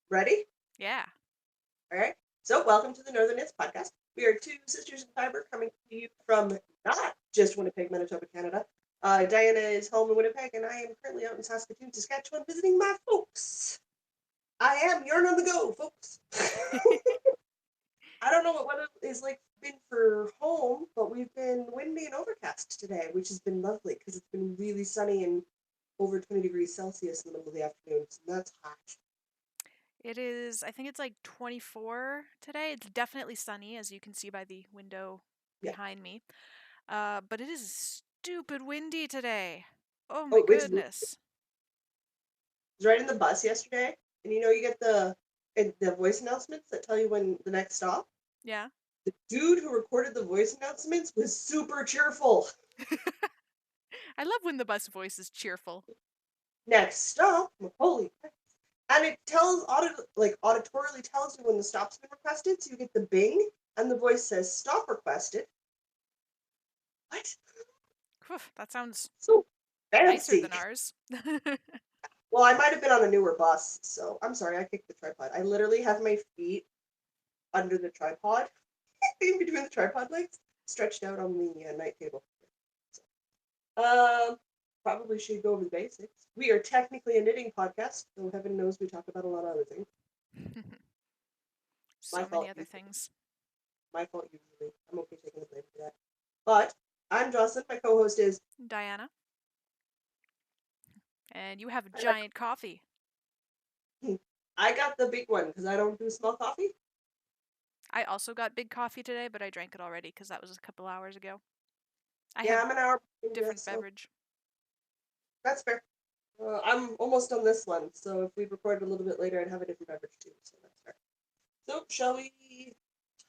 Ready? Yeah. All right. So, welcome to the Northern Knits podcast. We are two sisters in fiber coming to you from not just Winnipeg, Manitoba, Canada. Diana is home in Winnipeg, and I am currently out in Saskatoon, Saskatchewan, visiting my folks. I am Yarn on the go, folks. I don't know what weather is like been for home, but we've been windy and overcast today, which has been lovely because it's been really sunny and over 20 degrees Celsius in the middle of the afternoon. So that's hot. It is, I think it's like 24 today. It's definitely sunny, as you can see by the window Yeah. behind me. But it is stupid windy today. Oh my Oh, goodness. was riding the bus yesterday, and you get the voice announcements that tell you when the next stop. Yeah. The dude who recorded the voice announcements was super cheerful. I love when the bus voice is cheerful. Next stop, holy, and it tells auditorily tells you when the stop's been requested. So you get the bing, and the voice says stop requested. What? Whew, that sounds So nicer fancy. than ours. Well, I might have been on a newer bus, so I'm sorry. I kicked the tripod. I literally have my feet under the tripod, in between the tripod legs, stretched out on the night table. Um, Probably should go over the basics. We are technically a knitting podcast, so heaven knows we talk about a lot of other things. My So many fault other usually. things. My fault usually. I'm okay taking the blame for that. But I'm Jocelyn. My co-host is. Diana. And you have a And my, giant coffee. I got the big one because I don't do small coffee. I also got big coffee today, but I drank it already because that was a couple hours ago. I Yeah, have I'm an hour behind you, different so beverage. that's fair. I'm almost on this one, so if we recorded a little bit later, I'd have a different beverage too, so that's fair. So, shall we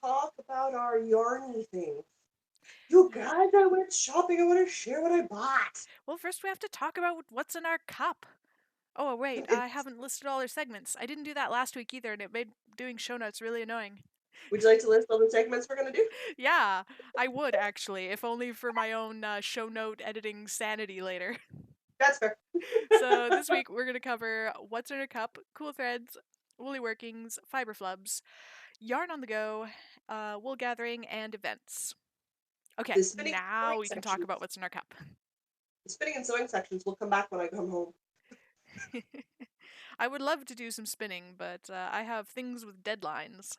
talk about our yarny things? You Yeah. guys, I went shopping. I want to share what I bought. Well, first we have to talk about what's in our cup. Oh, wait, I It's, haven't listed all our segments. I didn't do that last week either, and it made doing show notes really annoying. would you like to list all the segments we're going to do? Yeah, I would actually, if only for my own show note editing sanity later. That's fair. So this week we're going to cover what's in our cup, cool threads, woolly workings, fiber flubs, yarn on the go, wool gathering, and events. Okay, The spinning and now sewing we can talk about sections. what's in our cup. The spinning and sewing sections will come back when I come home. I would love to do some spinning, but I have things with deadlines.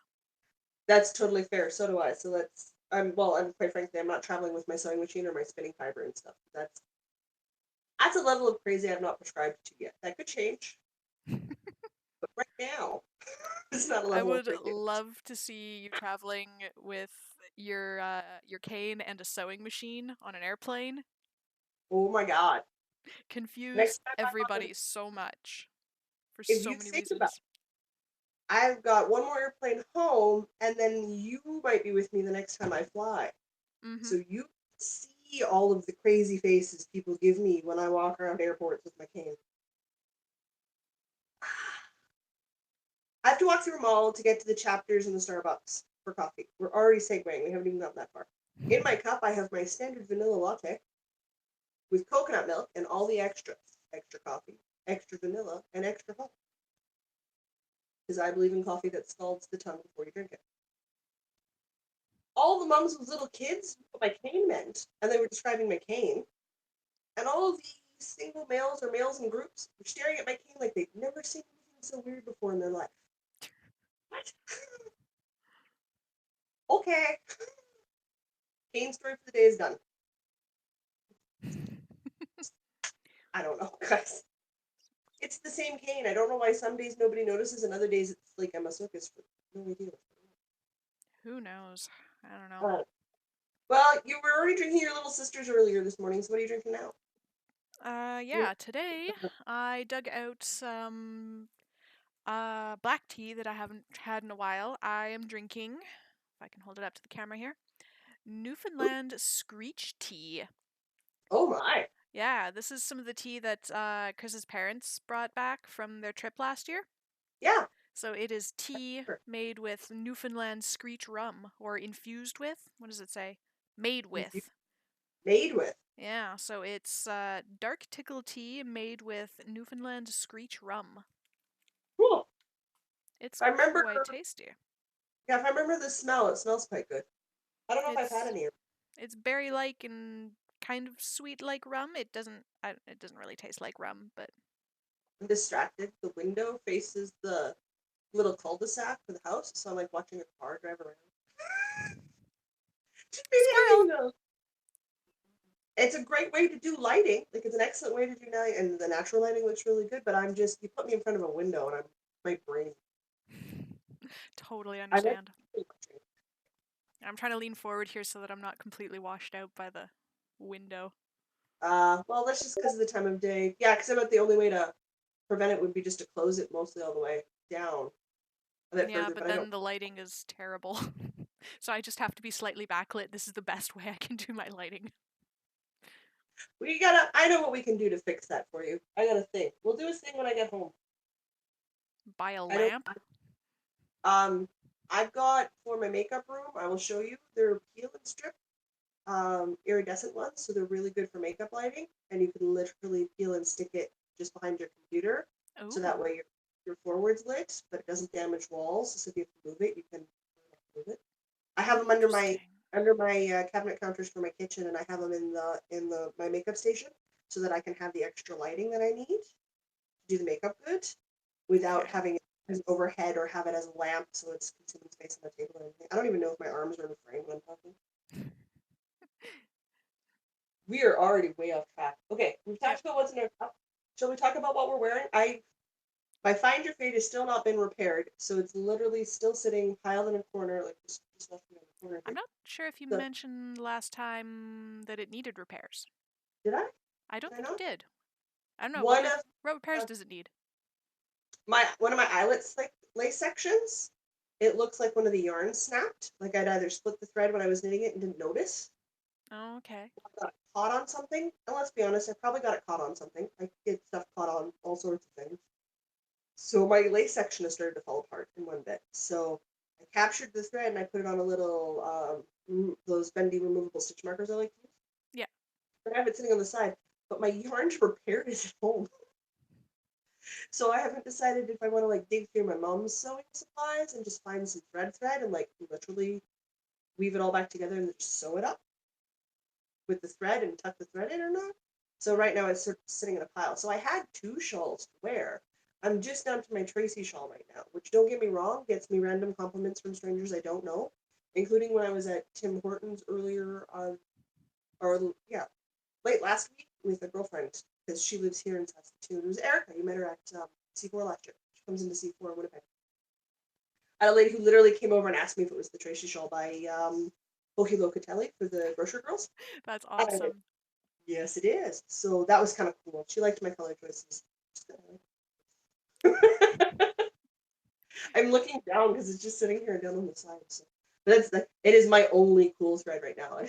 That's totally fair. So do I. So let's. I'm quite frankly, I'm not traveling with my sewing machine or my spinning fiber and stuff. That's a level of crazy I've not prescribed to yet. That could change, but right now, it's not a I level of would crazy. love to see you traveling with your cane and a sewing machine on an airplane. Oh my god! Confuse Next time I'm on, everybody so much for if so you many think about, reasons. I've got one more airplane home, and then you might be with me the next time I fly. Mm-hmm. So you see all of the crazy faces people give me when I walk around airports with my cane. I have to walk through them all to get to the chapters in the Starbucks for coffee. We're already segueing. We haven't even gotten that far. In my cup, I have my standard vanilla latte with coconut milk and all the extras. Extra coffee, extra vanilla, and extra foam. Because I believe in coffee that scalds the tongue before you drink it. All the mums with little kids knew what my cane meant, and they were describing my cane. And all of these single males or males in groups were staring at my cane like they'd never seen anything so weird before in their life. What? Okay. Cane story for the day is done. I don't know, guys. It's the same cane. I don't know why some days nobody notices and other days it's like I'm a circus for no idea. Who knows? I don't know. Uh, well, you were already drinking your little sisters earlier this morning, so what are you drinking now? You're Yeah, today I dug out some black tea that I haven't had in a while. I am drinking, if I can hold it up to the camera here, Newfoundland Screech Tea. oh my. Yeah, this is some of the tea that Chris's parents brought back from their trip last year. Yeah. So it is tea made with Newfoundland Screech rum, or infused with. What does it say? Made with. Made with. Yeah, so it's dark tickle tea made with Newfoundland Screech rum. Cool. It's I remember, quite tasty. yeah, if I remember the smell, it smells quite good. I don't know if I've had It's any. it's berry-like and kind of sweet like rum. It doesn't really taste like rum, but I'm distracted. The window faces the little cul-de-sac for the house, so I'm like watching a car drive around. Maybe I squirrel. can go. It's a great way to do lighting. Like it's an excellent way to do lighting, and the natural lighting looks really good. But I'm just you put me in front of a window, and I'm my brain. Totally I like understand. I'm trying to lean forward here so that I'm not completely washed out by the window. well, that's just because of the time of day. Yeah, because I bet the only way to prevent it would be just to close it mostly all the way down a bit Yeah, further. but But I don't. then the lighting is terrible. So I just have to be slightly backlit. This is the best way I can do my lighting. We gotta. I know what we can do to fix that for you. I gotta think. We'll do a thing when I get home. Buy a I don't. lamp? Um, I've got for my makeup room. I will show you. They're peel and strip, iridescent ones, so they're really good for makeup lighting. And you can literally peel and stick it just behind your computer, so that Ooh, way your forward's lit, but it doesn't damage walls. So if you have to move it, you can move it. I have them interesting. under my cabinet counters for my kitchen, and I have them in the my makeup station, so that I can have the extra lighting that I need to do the makeup good, without Okay. having it as overhead or have it as a lamp, so it's consuming space on the table or anything. I don't even know if my arms are in the frame when I'm talking. We are already way off track. Okay, we've Yep. talked about what's in our cup. Shall we talk about what we're wearing? My Find Your Fade has still not been repaired, so it's literally still sitting piled in a corner, like just left me in the corner I'm here. not sure if you So, mentioned last time that it needed repairs. did I? I don't Did I think you not? did. I don't know. One of What repairs uh, does it need? my one of my eyelets like lace sections. It looks like one of the yarns snapped. Like I'd either split the thread when I was knitting it and didn't notice, Oh, okay. got caught on something. And let's be honest, I probably got it caught on something. I get stuff caught on all sorts of things. So my lace section has started to fall apart in one bit. So I captured the thread and I put it on a little those bendy removable stitch markers I like to use. Yeah. And I have it sitting on the side, but my yarn to repair it is at home. So I haven't decided if I want to like dig through my mom's sewing supplies and just find some thread and like literally weave it all back together and just sew it up with the thread and tuck the thread in or not. So right now it's sort of sitting in a pile. So I had two shawls to wear. I'm just down to my Tracy shawl right now, which don't get me wrong, gets me random compliments from strangers I don't know, including when I was at Tim Hortons earlier on, or yeah, late last week with a girlfriend because she lives here in Saskatoon. It was Erica. You met her at C4 last year. She comes into C4 Winnipeg. I had a lady who literally came over and asked me if it was the Tracy shawl by Ohi Locatelli for the Grocery Girls. That's And awesome. yes, it is. So that was kind of cool. She liked my color choices. I'm looking down because it's just sitting here down on the side. So. But it is my only cool thread right now.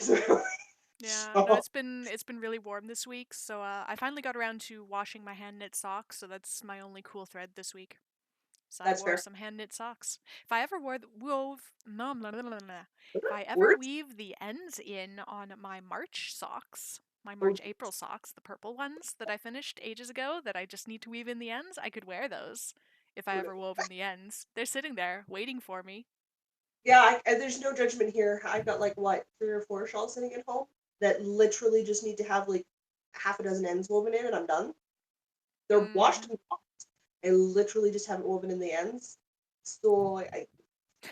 Yeah, no, So, it's been really warm this week, so I finally got around to washing my hand knit socks, so that's my only cool thread this week. So I that's wore fair. some hand knit socks. If I ever wove no, blah, blah, blah, blah. If I ever Words? weave the ends in on my March socks, my Oh, March April socks, the purple ones that I finished ages ago that I just need to weave in the ends, I could wear those if I ever wove in the ends. They're sitting there waiting for me. yeah, there's no judgment here. I've got like what 3 or 4 shawls sitting at home that literally just need to have like half a dozen ends woven in, and I'm done. They're washed Mm, and washed. I literally just haven't woven in the ends. So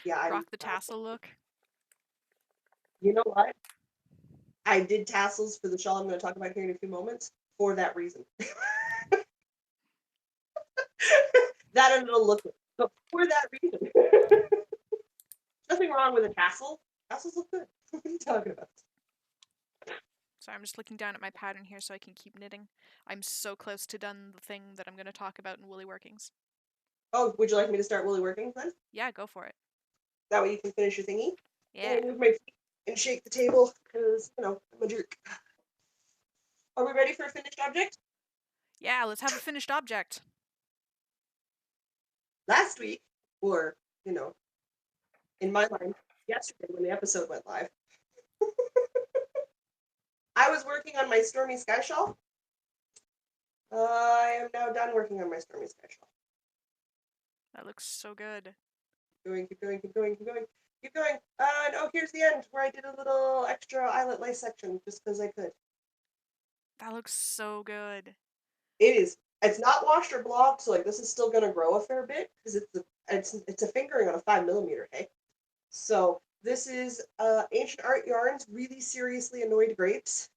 yeah, I'm. rock the tassel look. You know what? I did tassels for the shawl I'm going to talk about here in a few moments for that reason. That and it'll look good. But for that reason. Nothing wrong with a tassel. Tassels look good. What are you talking about? So I'm just looking down at my pattern here so I can keep knitting. I'm so close to done the thing that I'm going to talk about in Woolly Workings. Oh, would you like me to start woolly working then? Yeah, go for it. That way you can finish your thingy. Yeah. And move my feet and shake the table because, I'm a jerk. Are we ready for a finished object? Yeah, let's have a finished object. Last week, or, you know, in my mind, yesterday when the episode went live, I was working on my Stormy Sky Shawl. I am now done working on my Stormy Sky Shawl. That looks so good. Keep going, keep going, keep going, keep going. And oh, here's the end where I did a little extra eyelet lace section just because I could. That looks so good. It is. It's not washed or blocked, so like this is still gonna grow a fair bit because it's a fingering on a 5 millimeter. Hey, so this is Ancient Art Yarns. Really seriously annoyed grapes.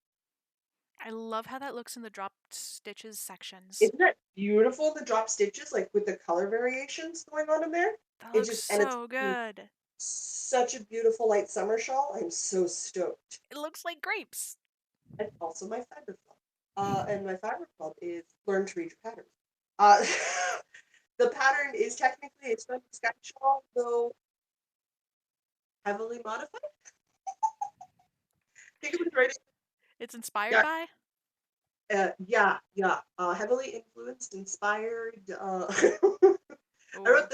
I love how that looks in the dropped stitches sections. Isn't that beautiful? The drop stitches, like with the color variations going on in there. That It looks just and it's so good. such a beautiful light summer shawl. I'm so stoked. It looks like grapes. And also my fiber club. And my fiber club is learn to read your patterns. Uh, the pattern is technically a Sunny Sky shawl, though heavily modified. I think it was right. It's inspired Yeah, by? yeah. Heavily influenced, inspired. I Oh,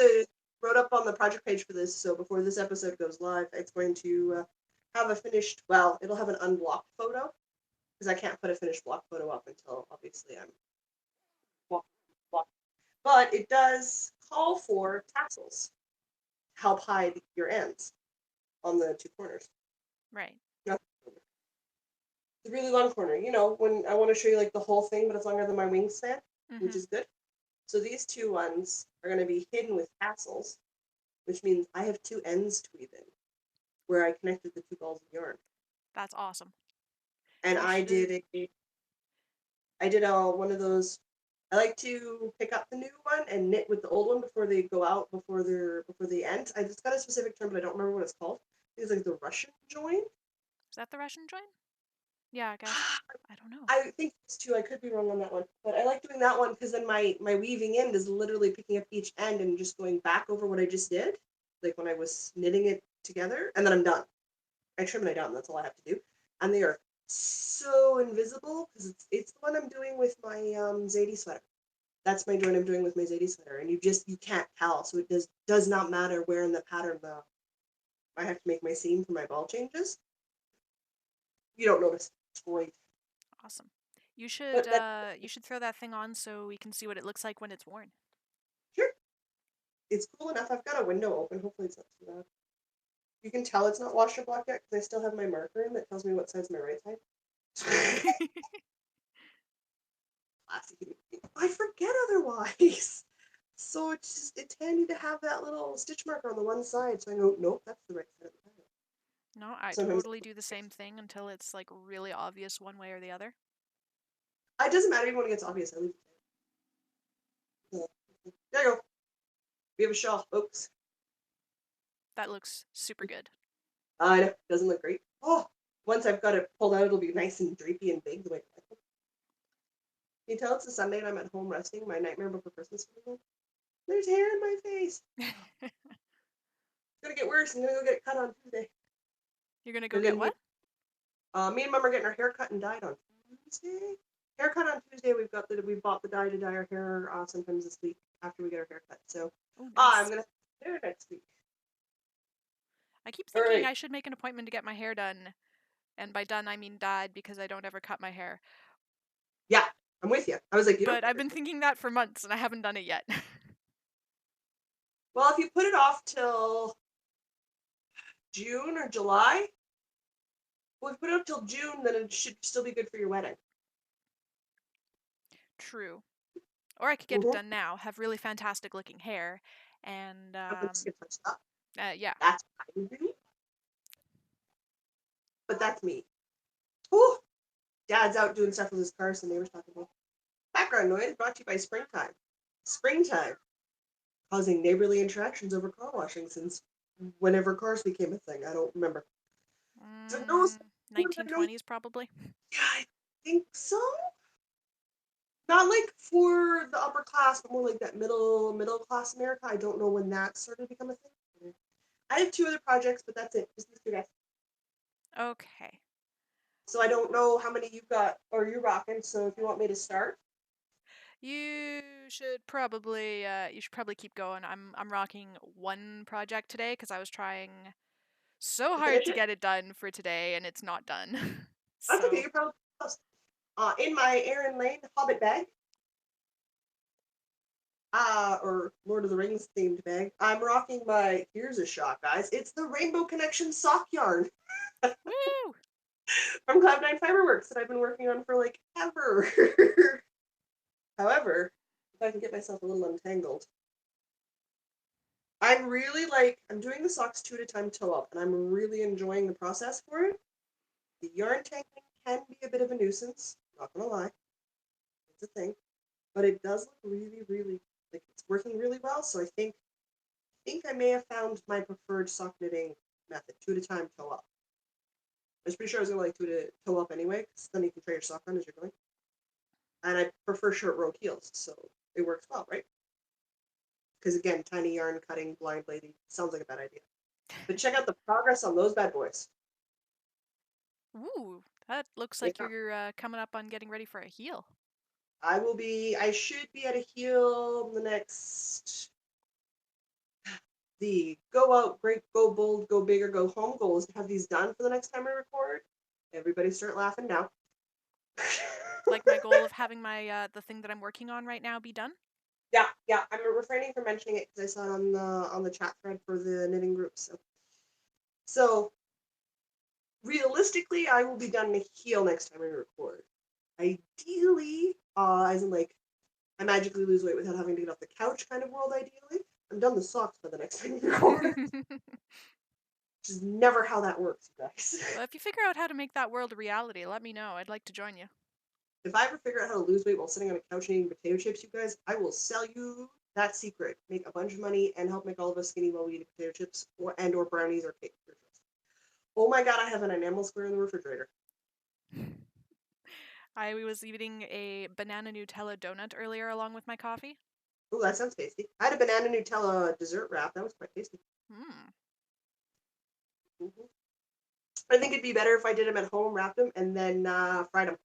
wrote up on the project page for this, so before this episode goes live, it's going to have a finished. Well, it'll have an unblocked photo because I can't put a finished block photo up until obviously I'm blocked. But it does call for tassels to help hide your ends on the two corners. right. Not the really long corner. You know, when I want to show you like the whole thing, but it's longer than my wingspan, which Mm-hmm. is good. So these two ones are going to be hidden with tassels, which means I have two ends to weave in, where I connected the two balls of yarn. That's awesome. And You should. I did one of those. I like to pick up the new one and knit with the old one before they go out before they end. I just got a specific term, but I don't remember what it's called. It's like the Russian join. Is that the Russian join? Yeah, I guess. I don't know. I think it's two. I could be wrong on that one, but I like doing that one because then my weaving end is literally picking up each end and just going back over what I just did, like when I was knitting it together, and then I'm done. I trim and I done. That's all I have to do, and they are so invisible because it's the one I'm doing with my Zadie sweater. That's my joint I'm doing with my Zadie sweater, and you can't tell. So it does not matter where in the pattern the I have to make my seam for my ball changes. You don't notice. It's great. Awesome. But that You should throw that thing on so we can see what it looks like when it's worn. sure, it's cool enough. I've got a window open. Hopefully it's not too loud. You can tell it's not washed or blocked yet because I still have my marker in that tells me what side's my right side. Classic. I forget otherwise. So it's handy to have that little stitch marker on the one side so I know, nope, that's the right side of the pattern. No, I Sometimes totally do the same thing until it's like really obvious one way or the other. it doesn't matter even when it gets obvious. I leave it there. You go. We have a shawl, folks. That looks super good. I know. It doesn't look great. Oh, once I've got it pulled out, it'll be nice and drapey and big the way I like it. Can you tell it's a Sunday and I'm at home resting? My nightmare before Christmas. There's hair in my face. It's gonna get worse. I'm gonna go get it cut on Tuesday. You're gonna go And get then what? me and Mom are getting our hair cut and dyed on Tuesday. Haircut on Tuesday. We bought the dye to dye our hair sometimes this week after we get our hair cut. So Oh, I'm nice. gonna do it next week. I keep All thinking right. I should make an appointment to get my hair done. And by done, I mean dyed because I don't ever cut my hair. Yeah, I'm with you. I was like, you don't But get I've your been hair. thinking that for months and I haven't done it yet. Well, if you put it off till June or July, well, if you put it up till June, then it should still be good for your wedding. True. Or I could get it Mm-hmm. done now, have really fantastic looking hair, and Let's get touched up. yeah. That's what I would do. But that's me. Whew. Dad's out doing stuff with his car, so neighbors talking about. Background noise brought to you by Springtime. Springtime, causing neighborly interactions over car washing since whenever cars became a thing. I don't remember. So no, 1920s probably. yeah, I think so. Not like for the upper class, but more like that middle class America. I don't know when that started to become a thing. I have two other projects, but that's it. Just these two guys. Okay. So I don't know how many you've got or you're rocking. So if you want me to start, You you should probably keep going. I'm rocking one project today because I was trying so to hard finish to it, get it done for today and it's not done. that's okay. So, You're probably close. In my Aaron Lane Hobbit bag, or Lord of the Rings themed bag. I'm rocking my, here's a shock, guys. It's the Rainbow Connection sock yarn Woo! from Cloud9 Fiberworks that I've been working on for like ever. However, if I can get myself a little untangled, I'm really I'm doing the socks 2 at a time toe up, and I'm really enjoying the process for it. The yarn tangling can be a bit of a nuisance, not gonna lie. It's a thing. But it does look really, really like it's working really well. So I think I may have found my preferred sock knitting method, 2 at a time toe up. I was pretty sure I was gonna like to toe up anyway, because then you can try your sock on as you're going. And I prefer short row heels, so it works well, right? Because again, tiny yarn cutting, blind lady sounds like a bad idea. But check out the progress on those bad boys. Ooh, that looks like Yeah. you're coming up on getting ready for a heel. I should be at a heel the next. The go out, great, go bold, go bigger, go home goal is to have these done for the next time I record. Everybody start laughing now. Like my goal of having my the thing that I'm working on right now be done. Yeah. I'm refraining from mentioning it because I saw it on the chat thread for the knitting group. So realistically, I will be done in a heel next time I record. Ideally, as in like I magically lose weight without having to get off the couch kind of world. Ideally, I'm done the socks by the next time we record. Which is never how that works, you guys. Well, if you figure out how to make that world a reality, let me know. I'd like to join you. If I ever figure out how to lose weight while sitting on a couch and eating potato chips, you guys, I will sell you that secret. Make a bunch of money and help make all of us skinny while we eat potato chips or brownies or cake. Oh my god, I have an enamel square in the refrigerator. I was eating a banana Nutella donut earlier along with my coffee. Oh, that sounds tasty. I had a banana Nutella dessert wrap. That was quite tasty. Hmm. Mm-hmm. I think it'd be better if I did them at home, wrapped them, and then fried them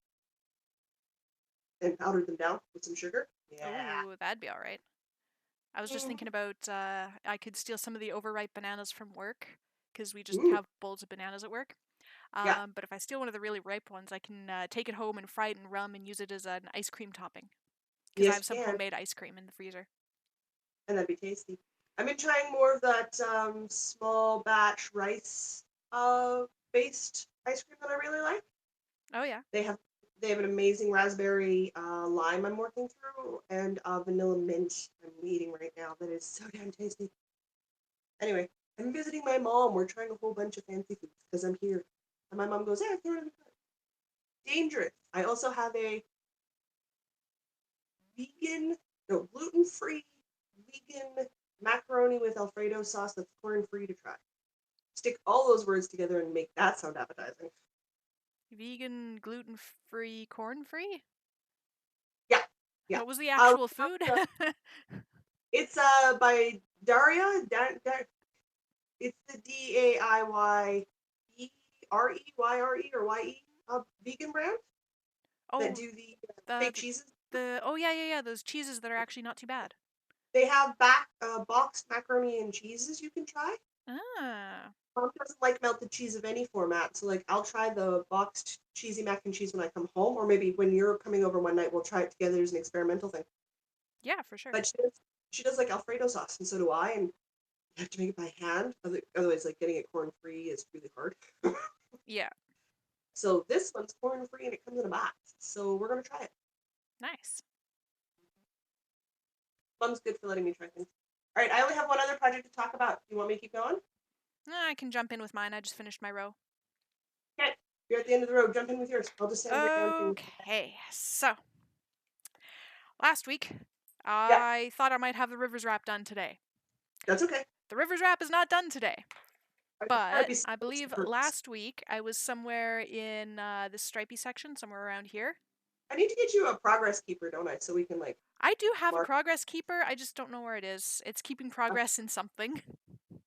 and powdered them down with some sugar. Yeah. Oh, that'd be all right. I was just thinking about I could steal some of the overripe bananas from work because we just Ooh, have bowls of bananas at work. yeah. But if I steal one of the really ripe ones, I can take it home and fry it in rum and use it as an ice cream topping because I Yes, have some you can. homemade ice cream in the freezer. And that'd be tasty. I've been trying more of that small batch rice based ice cream that I really like. Oh yeah. They have they have an amazing raspberry lime I'm working through and vanilla mint I'm eating right now that is so damn tasty. Anyway, I'm visiting my mom. We're trying a whole bunch of fancy foods because I'm here. And my mom goes, "Yeah, throw it in the fridge." Dangerous. I also have a vegan, no, gluten-free vegan macaroni with Alfredo sauce that's corn-free to try. Stick all those words together and make that sound appetizing. Vegan, gluten-free, corn-free? Yeah, yeah. What was the I'll actual food? it's by Daria. It's the DAIYEREYRE or YE vegan brand that Oh, do the the, fake cheeses. the oh yeah, those cheeses that are actually not too bad. They have back boxed macaroni and cheeses you can try. Ah, Mom doesn't like melted cheese of any format, so like I'll try the boxed cheesy mac and cheese when I come home, or maybe when you're coming over one night, we'll try it together as an experimental thing. yeah, for sure. But she does like Alfredo sauce, and so do I, and you have to make it by hand. Otherwise, like getting it corn free is really hard. Yeah, So this one's corn free and it comes in a box. So we're gonna try it. nice. Mom's good for letting me try things. All right, I only have one other project to talk about. You want me to keep going? I can jump in with mine. I just finished my row. Okay, you're at the end of the road. Jump in with yours. I'll just stand right down to you. Okay, so last week Yeah, I thought I might have the rivers wrap done today. that's okay. The rivers wrap is not done today, I gotta but be I believe last week I was somewhere in this stripy section, somewhere around here. I need to get you a progress keeper, don't I? So we can like I do have a mark. progress keeper, I just don't know where it is. It's keeping progress in something.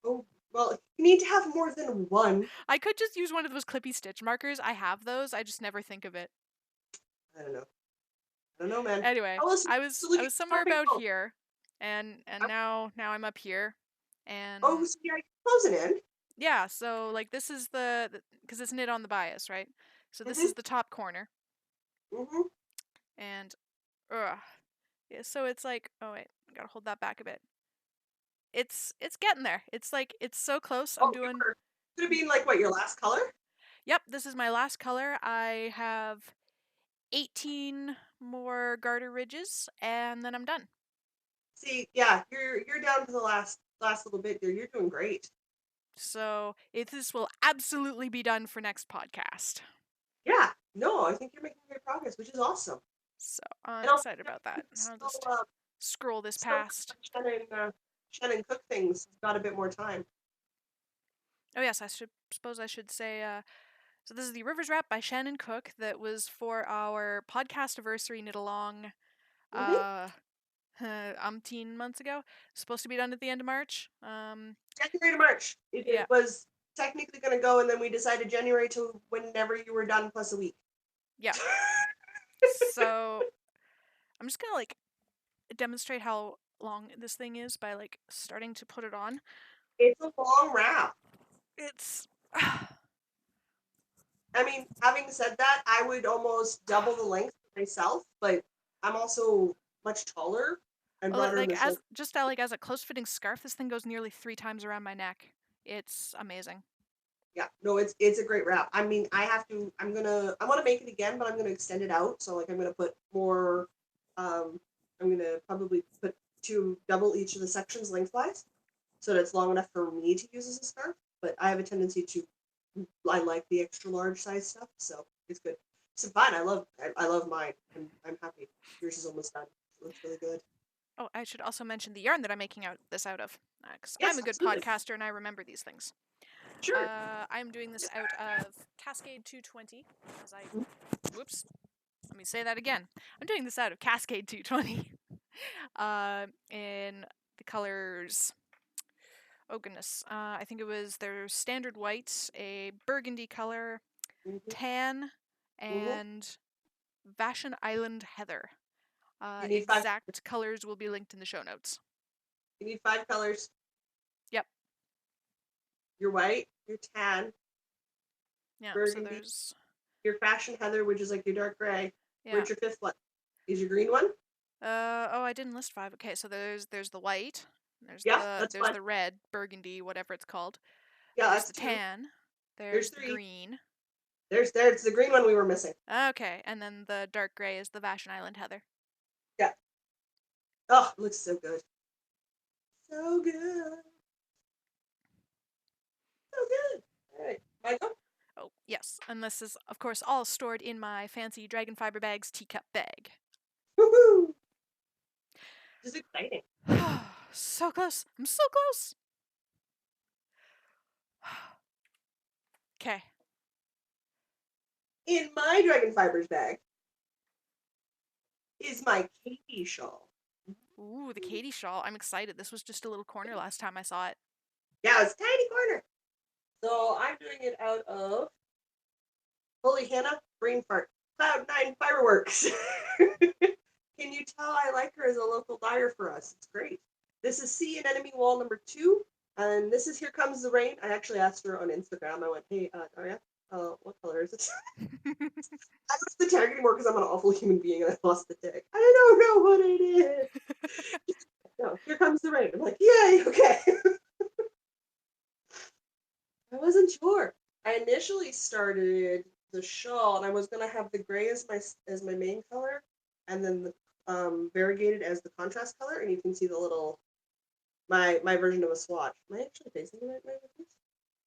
Oh, well, you need to have more than one. I could just use one of those clippy stitch markers. I have those, I just never think of it. I don't know. I don't know, man. Anyway, I'll listen. I So was look I at was somewhere jumping about rope. here, and now I'm up here, and Oh, so you're closing in. yeah, so like this is the because it's knit on the bias, right? So this Mhm. is the top corner, Mhm. and yeah, so it's like, oh wait, I gotta hold that back a bit. It's getting there. It's like it's so close. I'm Oh, doing. could it be like what, your last color? Yep, this is my last color. I have 18 more garter ridges, and then I'm done. See, yeah, you're down to the last little bit there. You're doing great. So this will absolutely be done for next podcast. Yeah, no, I think you're making great progress, which is awesome. So I'm And also, excited about that. I'll still, just scroll this still past. Shannon Cook things. Got a bit more time. Oh yes, suppose I should say. So this is the Rivers Wrap by Shannon Cook that was for our podcast anniversary knit along. Mm-hmm. Umpteen months ago. Supposed to be done at the end of March. January to March. Yeah. It was technically going to go, and then we decided January to whenever you were done plus a week. Yeah. So I'm just gonna like demonstrate how long this thing is by like starting to put it on. It's a long wrap. It's I mean, having said that, I would almost double the length myself, but I'm also much taller and broader in like the shoulder. as a close fitting scarf, this thing goes nearly 3 times around my neck. It's amazing. Yeah, no, it's a great wrap. I mean, I want to make it again, but I'm gonna extend it out. So like I'm gonna put more. I'm gonna probably put double each of the sections lengthwise, so that it's long enough for me to use as a scarf. But I have a tendency to, I like the extra large size stuff, so it's good. It's fine. I love mine. I'm happy. Yours is almost done. It looks really good. Oh, I should also mention the yarn that I'm making this out of, because I'm Yes, a good absolutely. podcaster and I remember these things. Sure. I'm doing this out of Cascade 220. As I, whoops, let me say that again. I'm doing this out of Cascade 220. In the colors. Oh goodness, I think it was their standard white, a burgundy color, Mm-hmm. tan, Mm-hmm. and Vashon Island Heather. You need five. Exact colors will be linked in the show notes. You need 5 colors. Yep. Your white, your tan, Yeah. So burgundy, there's. your fashion heather, which is like your dark gray. Yeah. Where's your fifth one? Is your green one? Oh, I didn't list 5. Okay, so there's the white. Yeah, that's There's fine. the red, burgundy, whatever it's called. Yeah, There's that's the 2. tan. There's There's the 3. green. It's the green one we were missing. Okay, and then the dark gray is the Vashon Island Heather. Yeah. Oh, it looks so good. So good. So good. All right, Michael. Oh, yes, and this is, of course, all stored in my fancy Dragon Fiber Bags teacup bag. Woohoo! This is exciting. So close. I'm so close. Okay. In my Dragon Fibers bag is my Katie shawl. Ooh, the Katie shawl. I'm excited. This was just a little corner last time I saw it. Yeah, it's a tiny corner. So I'm doing it out of Holy Hannah, Brain Fart, Cloud9 Fireworks. Can you tell I like her as a local dyer for us? It's great. This is Sea and Enemy Wall number 2. And this is Here Comes the Rain. I actually asked her on Instagram. I went, hey, Daria, what color is it? I lost the tag anymore because I'm an awful human being and I lost the tag. I don't know what it is. No, Here Comes the Rain. I'm like, yay, okay. I wasn't sure. I initially started the shawl and I was gonna have the gray as my main color and then the variegated as the contrast color, and you can see the little my version of a swatch. Am I actually facing the right way with this?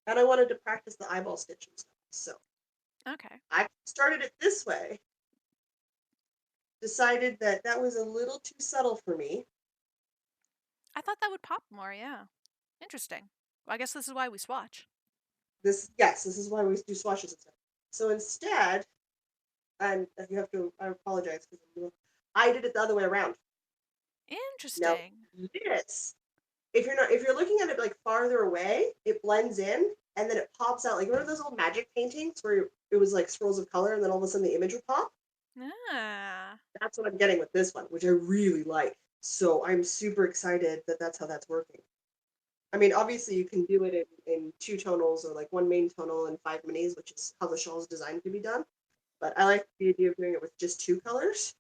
And I wanted to practice the eyeball stitch and stuff. So Okay. I started it this way. Decided that that was a little too subtle for me. I thought that would pop more, yeah. Interesting. Well, I guess this is why we swatch. This is why we do swatches and stuff. So instead, and you have to, I apologize because I did it the other way around. Now Interesting. this, if you're looking at it like farther away, it blends in and then it pops out. Like one of those old magic paintings where it was like swirls of color and then all of a sudden the image would pop. Ah. That's what I'm getting with this one, which I really like. So I'm super excited that that's how that's working. I mean, obviously you can do it in 2 tonals or like one main tonal and 5 minis, which is how the shawl is designed to be done. But I like the idea of doing it with just 2 colors.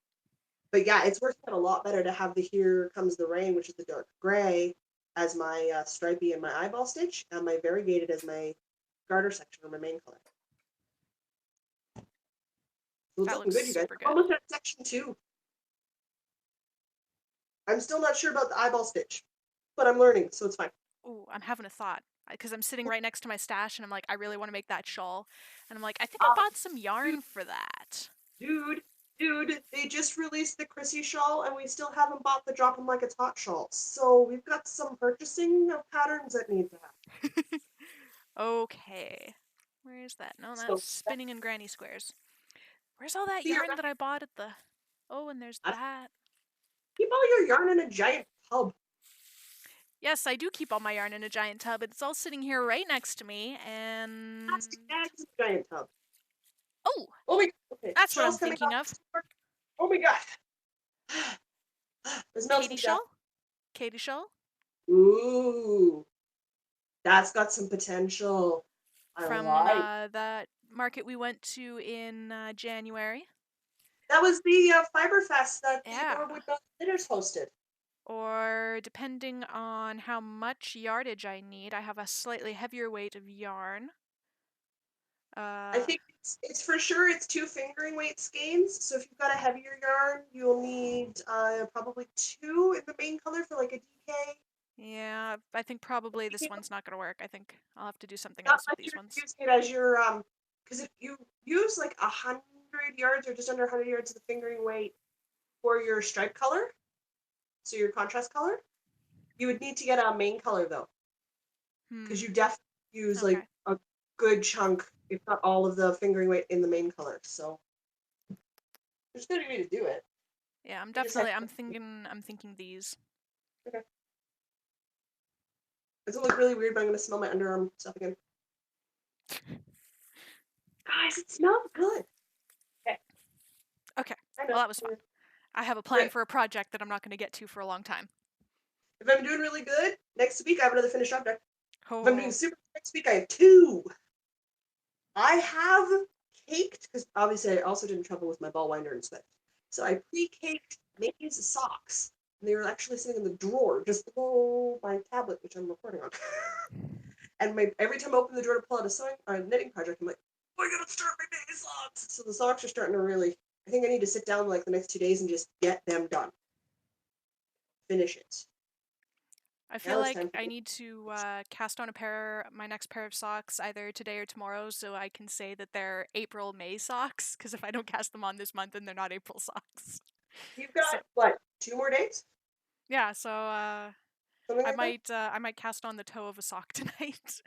But yeah, it's working out a lot better to have the Here Comes the Rain, which is the dark gray, as my stripey and my eyeball stitch, and my variegated as my garter section or my main color. So it's That looking looks good, you guys. super I'm good. almost at section 2. I'm still not sure about the eyeball stitch, but I'm learning, so it's fine. Ooh, I'm having a thought because I'm sitting right next to my stash and I'm like, I really want to make that shawl. And I'm like, I think I Uh, bought some dude, yarn for that. dude, they just released the Chrissy shawl, and we still haven't bought the Drop 'em Like It's Hot shawl. So we've got some purchasing of patterns that need to happen. Okay. Where is that? No, So that's spinning in granny squares. Where's all that see your yarn that I bought at the... Oh, and there's that. keep all your yarn in a giant tub. Yes, I do keep all my yarn in a giant tub. It's all sitting here right next to me, and... Plastic bags in a giant tub. Oh, Oh my god. Okay. that's what I'm Shawl's coming thinking of. off. Oh my god. This melting Katie to death. shawl? Katie shawl? Ooh. That's got some potential. I From like. that market we went to in January. That was the Fiber Fest that the Yeah. Norwood Knitters hosted. Or depending on how much yardage I need, I have a slightly heavier weight of yarn. I think it's for sure it's 2 fingering weight skeins. So if you've got a heavier yarn, you'll need probably 2 in the main color for like a DK. Yeah, I think probably this one's not going to work. I think I'll have to do something Not else with like these you're ones. using it as your because if you use like 100 yards or just under 100 yards of the fingering weight for your stripe color, so your contrast color, you would need to get a main color though, because you definitely use like Okay. a good chunk, if not all of the fingering weight in the main color. So there's good way to do it. Yeah, You just have I'm to. thinking these. Okay. It's gonna look really weird, but I'm gonna smell my underarm stuff again. Guys, it smells good. Okay. Okay. I know. Well, that was fun. I have a plan Great. for a project that I'm not going to get to for a long time. If I'm doing really good, next week I have another finished object. If I'm doing Oh. super good next week, I have 2. I have caked, because obviously I also did in trouble with my ball winder and Swift. So I pre-caked Macy's socks. And they were actually sitting in the drawer just below my tablet, which I'm recording on. And every time I open the drawer to pull out a knitting project, I'm like, oh, I gotta start my baby socks. So the socks are starting to really, I think I need to sit down like the next 2 days and just get them done. Finish it. I feel Now it's like time for I need to cast on my next pair of socks either today or tomorrow so I can say that they're April May socks, because if I don't cast them on this month, then they're not April socks. You've got So what, 2 more days? yeah, so Something like that? I might cast on the toe of a sock tonight.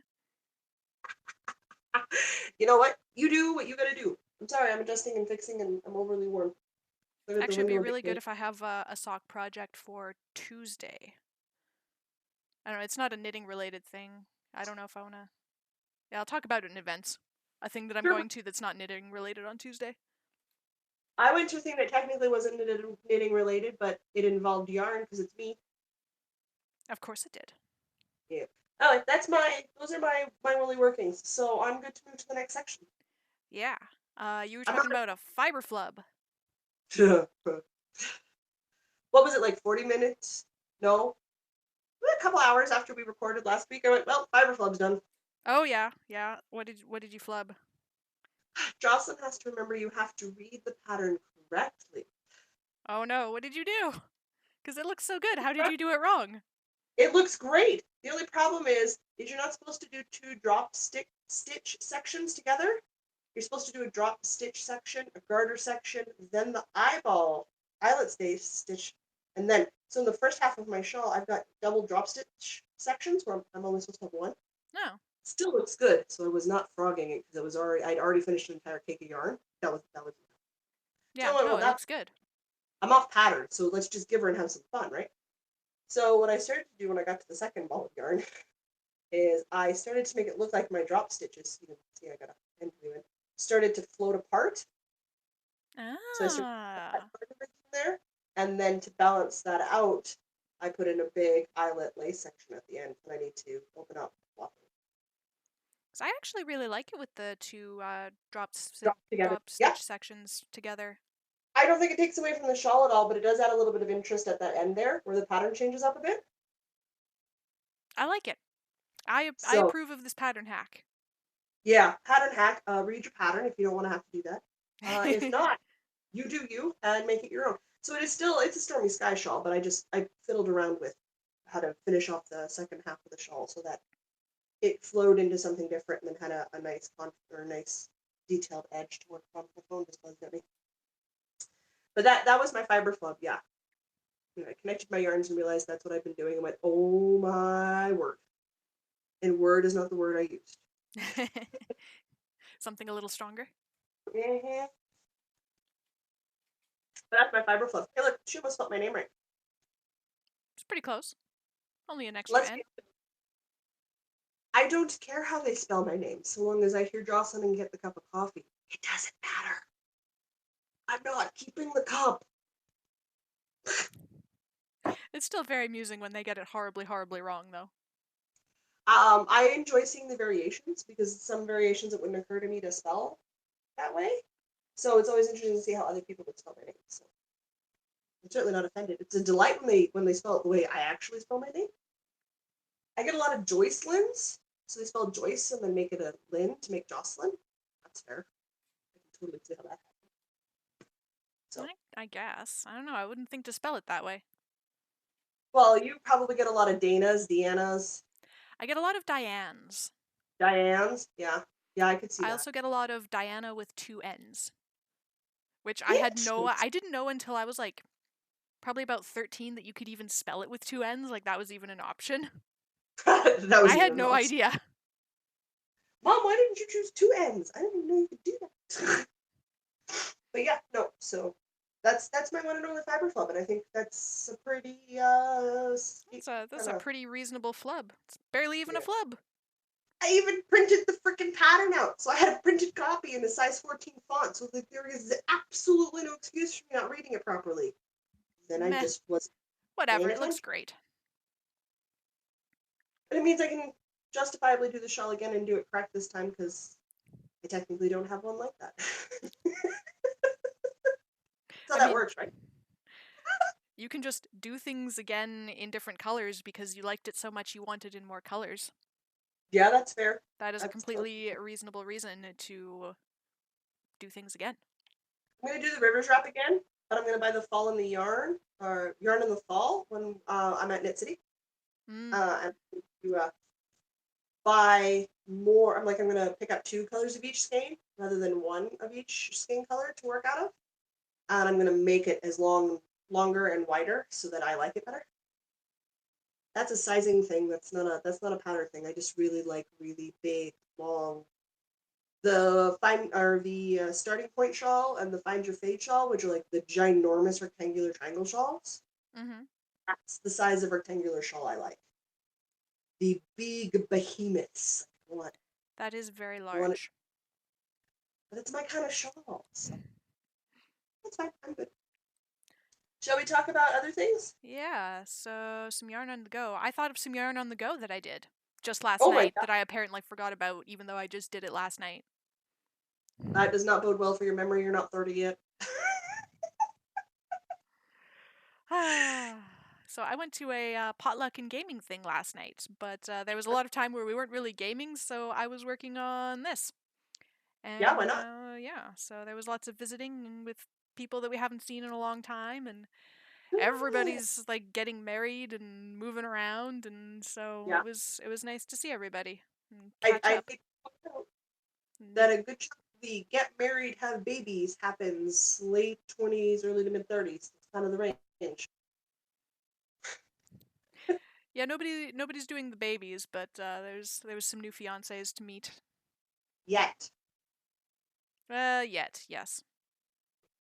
You know what? You do what you gotta do. I'm sorry, I'm adjusting and fixing, and I'm overly warm. Look at the Actually, it'd be window really good again. if I have a sock project for Tuesday. I don't know, it's not a knitting related thing. I don't know if I wanna. Yeah, I'll talk about it in events. A thing that I'm Sure. going to that's not knitting related on Tuesday. I went to a thing that technically wasn't knitting related, but it involved yarn because it's me. Of course it did. Yeah. Oh, those are my woolly workings. So I'm good to move to the next section. Yeah. You were I'm talking about a fiber flub. not. What was it, like 40 minutes? No, a couple hours after we recorded last week. I went, well, Fiber Club's done. Oh yeah, yeah. What did you flub? Jocelyn has to remember you have to read the pattern correctly. Oh no, what did you do? Because it looks so good. How did you do it wrong? It looks great. The only problem is you're not supposed to do 2 stitch sections together. You're supposed to do a drop stitch section, a garter section, then the eyelet stitch, and then so in the first half of my shawl, I've got double drop stitch sections where I'm only supposed to have 1. No. Still looks good, so I was not frogging it because I'd already finished an entire cake of yarn. That was. So Yeah, I went, no, well, it looks good. I'm off pattern, so let's just give her and have some fun, right? So what I started to do when I got to the second ball of yarn is I started to make it look like my drop stitches. You can see I got a pen doing started to float apart. So I started to put that Ah. part of it in there, and then to balance that out, I put in a big eyelet lace section at the end that I need to open up. So I actually really like it with the two Drop together. drop Yeah, stitch sections together. I don't think it takes away from the shawl at all, but it does add a little bit of interest at that end there, where the pattern changes up a bit. I like it. I So approve of this pattern hack. yeah, pattern hack. Read your pattern if you don't want to have to do that. If not, you do you and make it your own. So it's a stormy sky shawl, but I fiddled around with how to finish off the second half of the shawl so that it flowed into something different and then had a nice or a nice detailed edge to work on. The phone just buzzed at me. But that was my fiber flub, yeah. I connected my yarns and realized that's what I've been doing and went, oh my word. And word is not the word I used. Something a little stronger. Mm-hmm. But that's my fiber flub. Hey look, she almost spelled my name right. It's pretty close. Only an extra Let's N. I don't care how they spell my name, so long as I hear Jocelyn and get the cup of coffee. It doesn't matter. I'm not keeping the cup. It's still very amusing when they get it horribly, horribly wrong, though. I enjoy seeing the variations because some variations it wouldn't occur to me to spell that way. So it's always interesting to see how other people would spell my name. So I'm certainly not offended. It's a delight when they spell it the way I actually spell my name. I get a lot of Joycelyn's, so they spell Joyce and then make it a Lynn to make Jocelyn. That's fair. I can totally see how that happened. So, I guess. I don't know. I wouldn't think to spell it that way. well, you probably get a lot of Danas, Deannas, I get a lot of Dianes. Dianes. Yeah, yeah, I could see I that. also get a lot of Diana with two N's, which Interesting. I didn't know until I was like probably about 13 that you could even spell it with two N's, like that was even an option. That I was had even no lost. idea. Mom, why didn't you choose two N's? I didn't even know you could do that. But yeah, no. So that's my one and only fiber flub, and I think that's a pretty That's kind a of pretty reasonable flub. It's barely even a yeah. flub. I even printed the freaking pattern out, so I had a printed copy in a size 14 font. So like, there is absolutely no excuse for me not reading it properly. Then I Meh. just wasn't Whatever, paying it looks attention. great. But it means I can justifiably do the shawl again and do it correct this time because I technically don't have one like that. That's I how that mean, works, right? you can just do things again in different colors because you liked it so much you wanted in more colors. Yeah, that's fair. That is a That's totally completely fair. reasonable reason to do things again. I'm gonna do the rivers wrap again, but I'm gonna buy the fall in the yarn or yarn in the fall when I'm at Knit City. Mm. And to buy more. I'm gonna pick up two colors of each skein rather than one of each skein color to work out of, and I'm gonna make it as longer and wider so that I like it better. That's a sizing thing. That's not a pattern thing. I just really like really big, long. The starting point shawl and the find your fade shawl, which are like the ginormous rectangular triangle shawls. Mm-hmm. That's the size of rectangular shawl I like. The big behemoths. That is very I want it, large. but it's my kind of shawl, so that's fine. I'm good. Shall we talk about other things? Yeah, so some yarn on the go. I thought of some yarn on the go that I did just last Oh my night god, that I apparently forgot about, even though I just did it last night. that does not bode well for your memory. You're not 30 yet. So I went to a potluck and gaming thing last night, but there was a lot of time where we weren't really gaming, so I was working on this. Yeah, why And not? yeah, so there was lots of visiting with people that we haven't seen in a long time, and everybody's like getting married and moving around, and so Yeah, it was nice to see everybody and I catch I up. think And that a good chunk of the get married, have babies happens late 20s, early to mid 30s. It's kind of the range. yeah, nobody's doing the babies, but there was some new fiancés to meet. Yet. Yet, yes.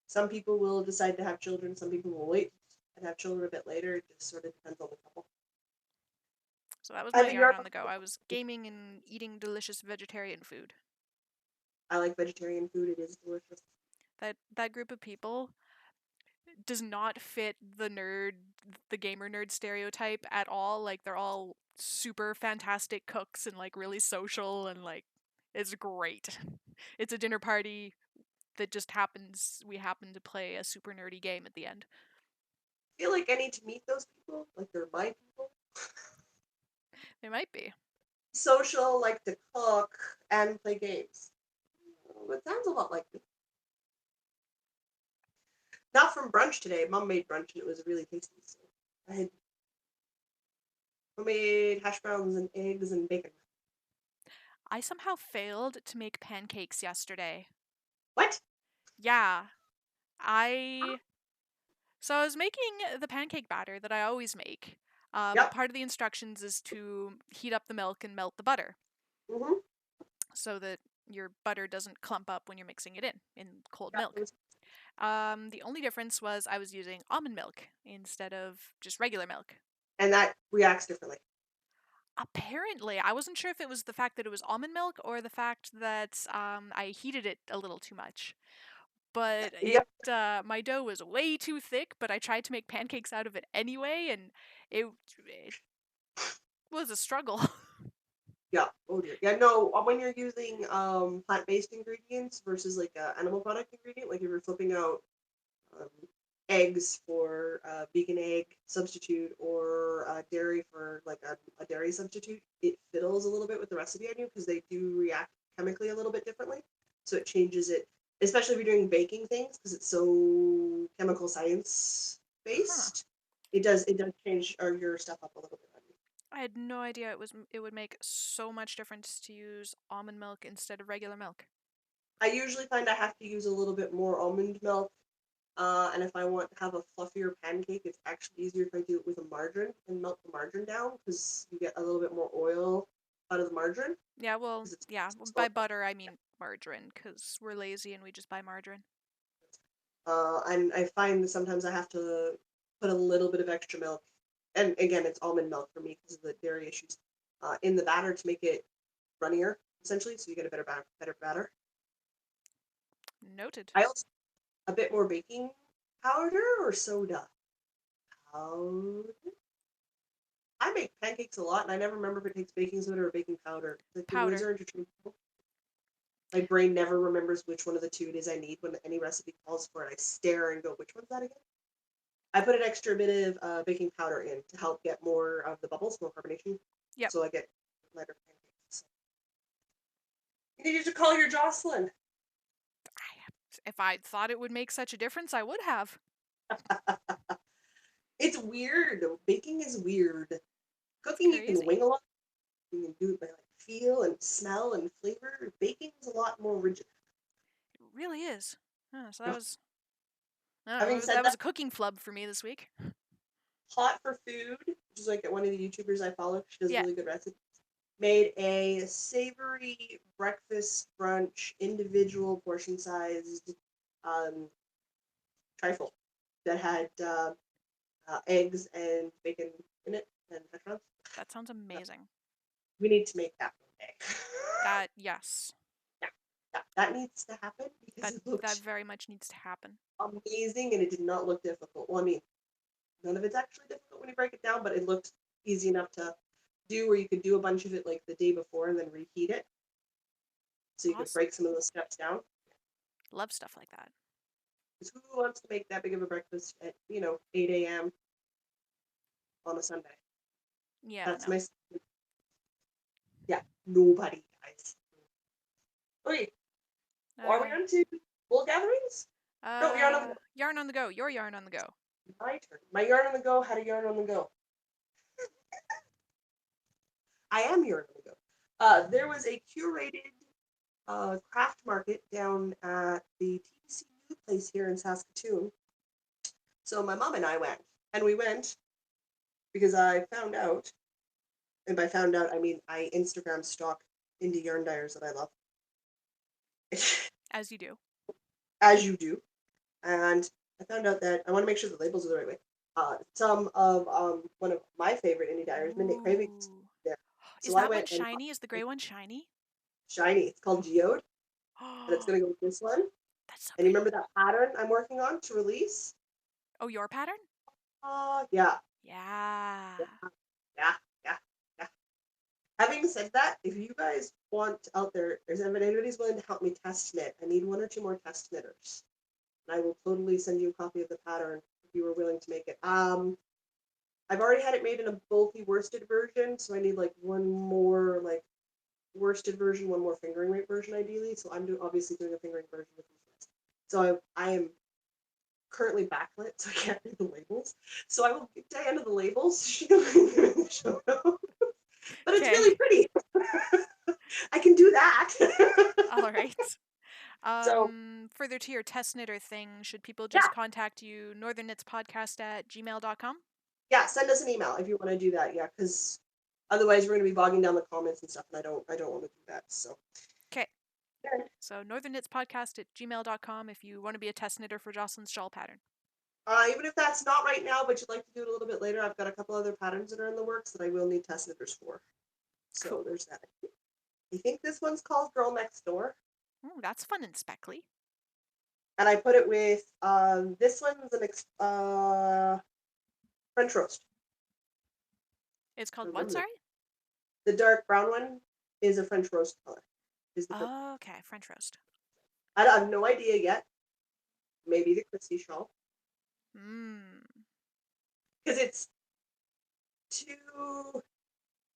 Some people will decide to have children. Some people will wait and have children a bit later. It just sort of depends on the couple. So that was I my think yarn you're. on the go. I was gaming and eating delicious vegetarian food. I like vegetarian food. It is delicious. That group of people does not fit the gamer nerd stereotype at all. Like they're all super fantastic cooks and like really social and like it's great. It's a dinner party that just we happen to play a super nerdy game at the end. I feel like I need to meet those people. Like they're my people. They might be. Social, like to cook and play games. It sounds a lot like me. Not from brunch today. Mom made brunch and it was really tasty. So I had homemade hash browns and eggs and bacon. I somehow failed to make pancakes yesterday. What? Yeah, I So I was making the pancake batter that I always make, but Yep. part of the instructions is to heat up the milk and melt the butter Mm-hmm. so that your butter doesn't clump up when you're mixing it in cold Yeah, milk. The only difference was I was using almond milk instead of just regular milk. and that reacts differently. Apparently, I wasn't sure if it was the fact that it was almond milk or the fact that I heated it a little too much. But Yep. my dough was way too thick, but I tried to make pancakes out of it anyway, and it was a struggle. Yeah. Oh dear. Yeah. No. When you're using plant-based ingredients versus like animal product ingredient, like if you're flipping out um, eggs for vegan egg substitute or dairy for like a dairy substitute, it fiddles a little bit with the recipe I do because they do react chemically a little bit differently. So it changes it, especially if you're doing baking things because it's so chemical science Huh. based. It does change your stuff up a little bit. I had no idea it would make so much difference to use almond milk instead of regular milk. I usually find I have to use a little bit more almond milk. And if I want to have a fluffier pancake, it's actually easier if I do it with a margarine and melt the margarine down because you get a little bit more oil out of the margarine. Yeah, well, 'Cause it's yeah, by butter I mean margarine because we're lazy and we just buy margarine. and I find that sometimes I have to put a little bit of extra milk, and again, it's almond milk for me because of the dairy issues, in the batter to make it runnier, essentially, so you get a better batter. Noted. I also a bit more baking powder or soda. Powder. I make pancakes a lot, and I never remember if it takes baking soda or baking powder. Like the words Powder. are interchangeable. My brain never remembers which one of the two it is I need when any recipe calls for it. I stare and go, "Which one's that again?" I put an extra bit of baking powder in to help get more of the bubbles, more carbonation, Yep. so I get lighter pancakes. You need to call your Jocelyn. If I thought it would make such a difference, I would have. It's weird. Baking is weird. It's Cooking you can crazy. wing a lot. You can do it by like feel and smell and flavor. Baking is a lot more rigid. It really is. So Yeah. I don't Having know, said that was that, a cooking flub for me this week. Hot for Food, which is like one of the YouTubers I follow, she does Yeah, really good recipes, made a savory breakfast brunch, individual portion sized um, trifle that had eggs and bacon in it and hash browns. that sounds amazing. We need to make that one day. That, yes, Yeah, yeah, that needs to happen because that it that looked very much needs to happen. amazing and it did not look difficult. Well, I mean, none of it's actually difficult when you break it down, but it looked easy enough to do where you could do a bunch of it like the day before and then reheat it. So you could Awesome. break some of those steps down. Love stuff like that. Because who wants to make that big of a breakfast at 8 a.m. on a Sunday? Yeah, That's no. my yeah. Nobody, guys. Okay, are we Uh, on to bull gatherings? No, yarn on the go. Yarn on the go. Your yarn on the go. My turn. My yarn on the go had a yarn on the go. I am yarn on the go. There was a curated craft market down at the TBC place here in Saskatoon. So my mom and I went, and we went because I found out, and by found out I mean I Instagram stalk indie yarn dyers that I love, As you do. as you do, and I found out that I want to make sure the labels are the right way. Some of one of my favorite indie dyers, Midnight Cravings, Ooh. there. Is So I that one went and shiny? Is the gray one shiny? shiny. It's called Geode, and it's Oh, gonna go with this one. that's so And you pretty. remember that pattern I'm working on to release? Oh, your pattern? Yeah, Yeah. yeah, yeah, yeah, yeah. Having said that, if you guys want out there, if anybody's willing to help me test knit, I need 1 or 2 more test knitters. And I will totally send you a copy of the pattern if you are willing to make it. I've already had it made in a bulky worsted version, so I need like 1 more like worsted version, 1 more fingering weight version ideally. So I'm obviously doing a fingering version with these guys. So I am currently backlit, so I can't read the labels. So I will give Diana the labels. She can read them in the show notes. But it's Okay. really pretty. I can do that. All right. So Further to your test knitter thing, should people yeah, just contact you northernknitspodcast@gmail.com? yeah. Send us an email if you want to do that. Yeah, because otherwise we're going to be bogging down the comments and stuff, and I don't want to do that. So Okay. yeah. So northernknitspodcast@gmail.com if you want to be a test knitter for Jocelyn's shawl pattern. Even if that's not right now, but you'd like to do it a little bit later, I've got a couple other patterns that are in the works that I will need test knitters for. So Cool. there's that. I think this one's called Girl Next Door, Ooh, that's fun and speckly. and I put it with this one's an French roast. It's called what, Remember sorry? the dark brown one is a French roast color. Is the purple. Oh, okay, French roast. I have no idea yet. Maybe the Christy shawl Mmm. because it's 2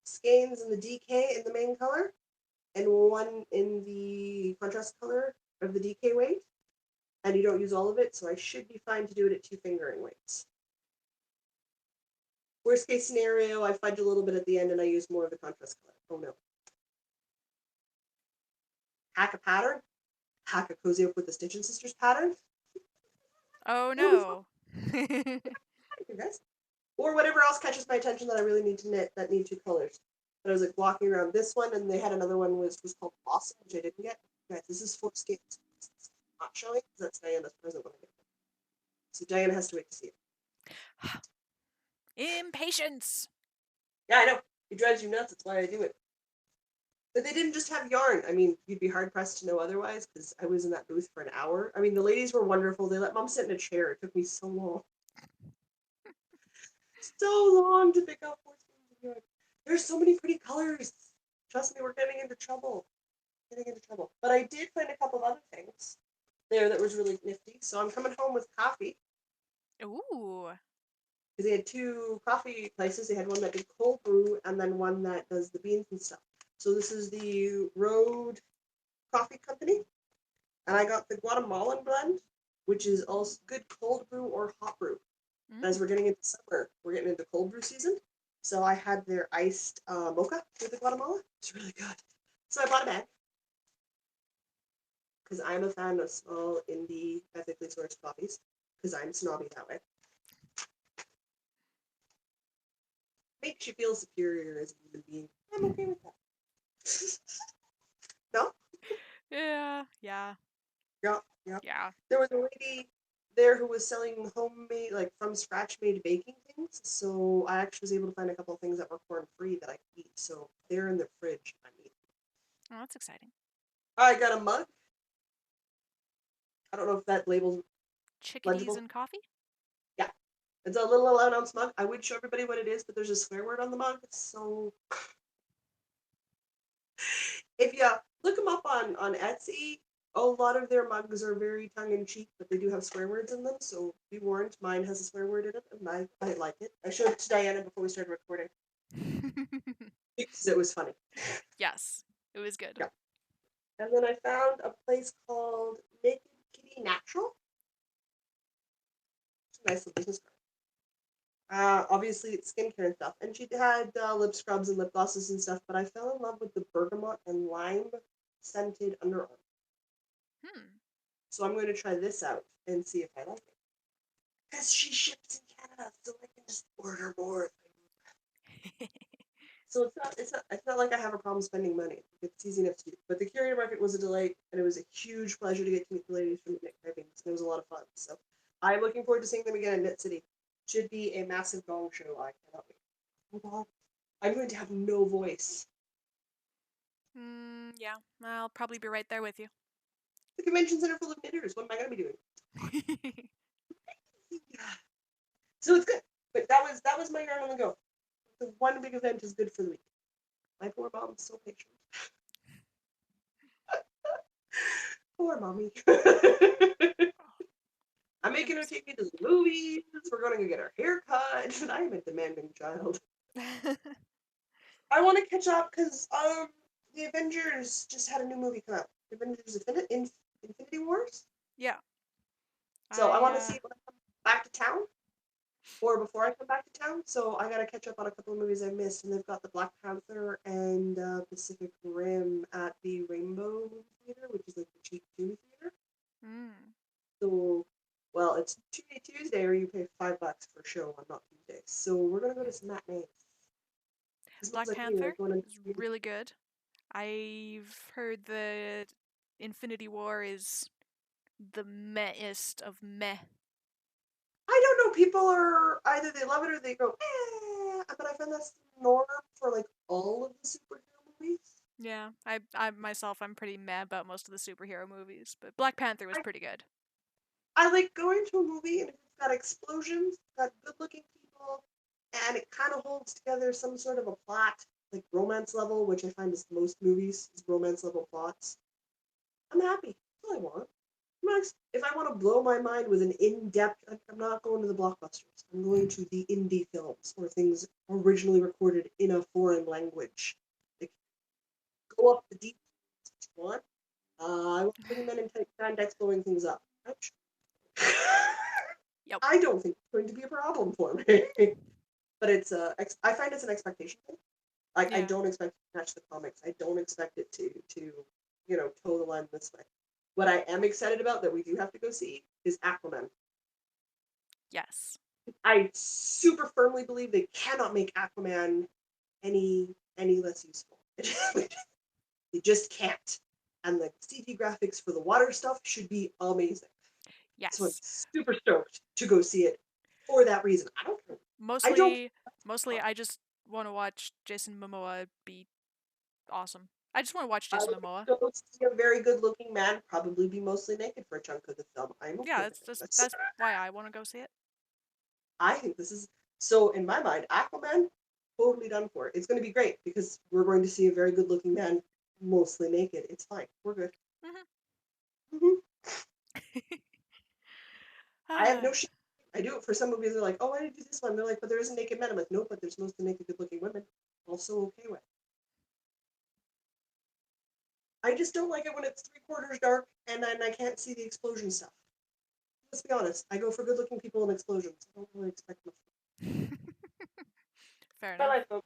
skeins in the DK in the main color and 1 in the contrast color of the DK weight. And you don't use all of it, so I should be fine to do it at 2 fingering weights. Worst case scenario, I fudge a little bit at the end and I use more of the contrast color. Oh no. Hack a pattern. Hack a Cozy Up with the Stitch and Sisters pattern. Oh It'll be no. fun, you guys. Or whatever else catches my attention that I really need to knit that need 2 colors. But I was like walking around this one, and they had another one was called Blossom, which I didn't get. Guys, this is 4 skeins. It's not showing because that's Diana's present when I get it. So Diana has to wait to see it. Impatience. Yeah, I know. It drives you nuts. That's why I do it. But they didn't just have yarn. I mean, you'd be hard pressed to know otherwise because I was in that booth for an hour. I mean, the ladies were wonderful. They let Mom sit in a chair. It took me so long. So long to pick out 4 skeins of yarn. There's so many pretty colors. Trust me, we're getting into trouble. But I did find a couple of other things there that was really nifty. So I'm coming home with coffee Ooh. because they had 2 coffee places. They had one that did cold brew and then one that does the beans and stuff. So this is the Road Coffee Company, and I got the Guatemalan blend, which is also good cold brew or hot brew. As we're getting into summer, we're getting into cold brew season. So I had their iced mocha with the Guatemala. It's really good. So I bought a bag because I'm a fan of small indie ethically sourced coffees because I'm snobby that way. Makes you feel superior as a human being. I'm okay with that. No? Yeah. Yeah. Yeah, yeah. Yeah. There was a lady there who was selling homemade, like from scratch made baking things. So I actually was able to find a couple of things that were corn free that I could eat. So they're in the fridge. I mean, Oh, that's exciting. I got a mug. I don't know if that label's Chickadees legible. and coffee? Yeah, it's a little 11-ounce mug. I would show everybody what it is, but there's a swear word on the mug. So if you look them up on Etsy, a lot of their mugs are very tongue in cheek, but they do have swear words in them. So be warned, mine has a swear word in it, and I like it. I showed it to Diana before we started recording because it was funny. Yes. It was good. Yeah. And then I found a place called Naked Kitty Natural. It's a nice little business card. Obviously, it's skincare and stuff. And she had lip scrubs and lip glosses and stuff, but I fell in love with the bergamot and lime scented underarm. So I'm going to try this out and see if I like it. Because she ships in Canada, so I can just order more. So it's not like I have a problem spending money. It's easy enough to do. But the Curio Market was a delight, and it was a huge pleasure to get to meet the ladies from Knit Cravings. It was a lot of fun. So I'm looking forward to seeing them again in Knit City. Should be a massive gong show. I cannot wait. Oh God, I'm going to have no voice. Yeah. I'll probably be right there with you. The convention center full of knitters. What am I going to be doing? So it's good. But that was my yarn on the go. The one big event is good for the week. My poor mom's so patient. Poor mommy. I'm making her take me to the movies. We're going to go get our hair cut. I am a demanding child. I want to catch up because the Avengers just had a new movie come out. Avengers Infinity Wars. Yeah. So I want to see it when I come back to town or before I come back to town. So I got to catch up on a couple of movies I missed. And they've got the Black Panther and Pacific Rim at the Rainbow Theater, which is like the cheap movie theater. Mm. So, well, it's Tuesday or you pay $5 for a show on not Tuesdays. So we're going to go to some matinees. Black Like Panther me, is really good. I've heard that Infinity War is the mehest of meh. I don't know. People are either they love it or they go, but I find that's the norm for like all of the superhero movies. Yeah, I myself, I'm pretty meh about most of the superhero movies, but Black Panther was pretty good. I like going to a movie and if it's got explosions, it's got good-looking people, and it kind of holds together some sort of a plot, like romance level, which I find is most movies is romance level plots. I'm happy. That's all I want. If I want to blow my mind with an in-depth, I'm not going to the blockbusters. I'm going to the indie films or things originally recorded in a foreign language. Like, go up the deep what you want. I want pretty men in tight spandex blowing things up. Yep. I don't think it's going to be a problem for me. But I find it's an expectation thing. Like I Yeah. don't expect it to match the comics. I don't expect it to toe the line this way. What I am excited about that we do have to go see is Aquaman. Yes. I super firmly believe they cannot make Aquaman any less useful. They just can't. And the CG graphics for the water stuff should be amazing. So I'm Yes. super stoked to go see it for that reason. I don't care. I don't. Mostly I just want to watch Jason Momoa be awesome. I just want to watch I Jason would Momoa. go see a very good-looking man probably be mostly naked for a chunk of the film. I'm Yeah, okay with it. that's why I want to go see it. I think this is so. In my mind, Aquaman totally done for. It's going to be great because we're going to see a very good-looking man mostly naked. It's fine. We're good. Mm-hmm. I have no shame. I do it for some movies. They're like, "Oh, I didn't do this one." They're like, "But there isn't naked men." I'm like, "No, but there's mostly naked, good-looking women." Also okay with. I just don't like it when it's three-quarters dark and then I can't see the explosion stuff. Let's be honest. I go for good-looking people and explosions. I don't really expect much. Fair I enough. like them.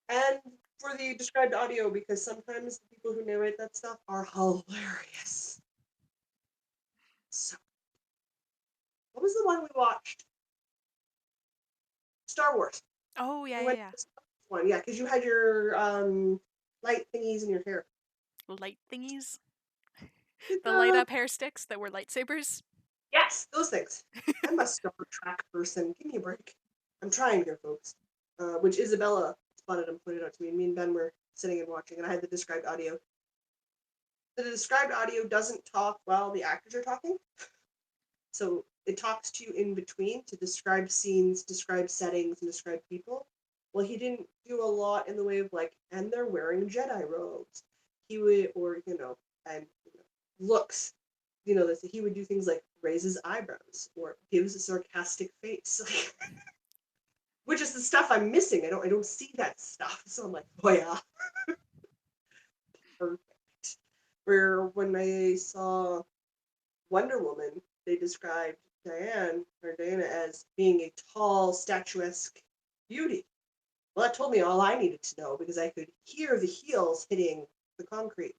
And for the described audio, because sometimes the people who narrate that stuff are hilarious. So, what was the one we watched? Star Wars. Oh yeah, We yeah, went yeah. to the Star Wars one, yeah, because you had your light thingies in your hair. Light thingies. The light Uh, up hair sticks that were lightsabers. yes, those things. I'm a Star Trek person. Give me a break. I'm trying here, folks. Which Isabella spotted and pointed out to me, and me and Ben were sitting and watching, and I had the described audio. The described audio doesn't talk while the actors are talking. So it talks to you in between to describe scenes, describe settings, and describe people. Well, he didn't do a lot in the way of like, and they're wearing Jedi robes. He would, or and looks. He would do things like raises eyebrows or gives a sarcastic face, which is the stuff I'm missing. I don't see that stuff, so I'm like, oh yeah, perfect. Where when I saw Wonder Woman, they described Diana as being a tall, statuesque beauty. Well, that told me all I needed to know because I could hear the heels hitting the concrete.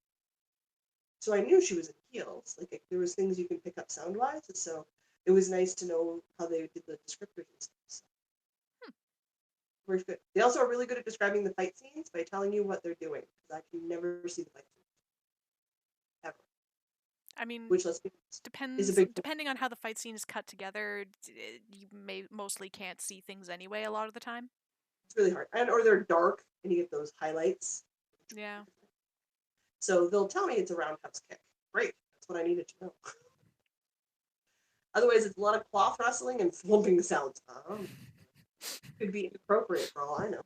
So I knew she was in heels. Like there was things you can pick up sound wise. So it was nice to know how they did the descriptors and stuff. So, very good. They also are really good at describing the fight scenes by telling you what they're doing because I can never see the fight scenes ever. I mean, Which let's be honest, is a depends big. depending on how the fight scene is cut together. You mostly can't see things anyway a lot of the time. It's really hard, or they're dark and you get those highlights. Yeah. So they'll tell me it's a roundhouse kick. Great, that's what I needed to know. Otherwise, it's a lot of cloth wrestling and thumping sounds. Could be inappropriate for all I know.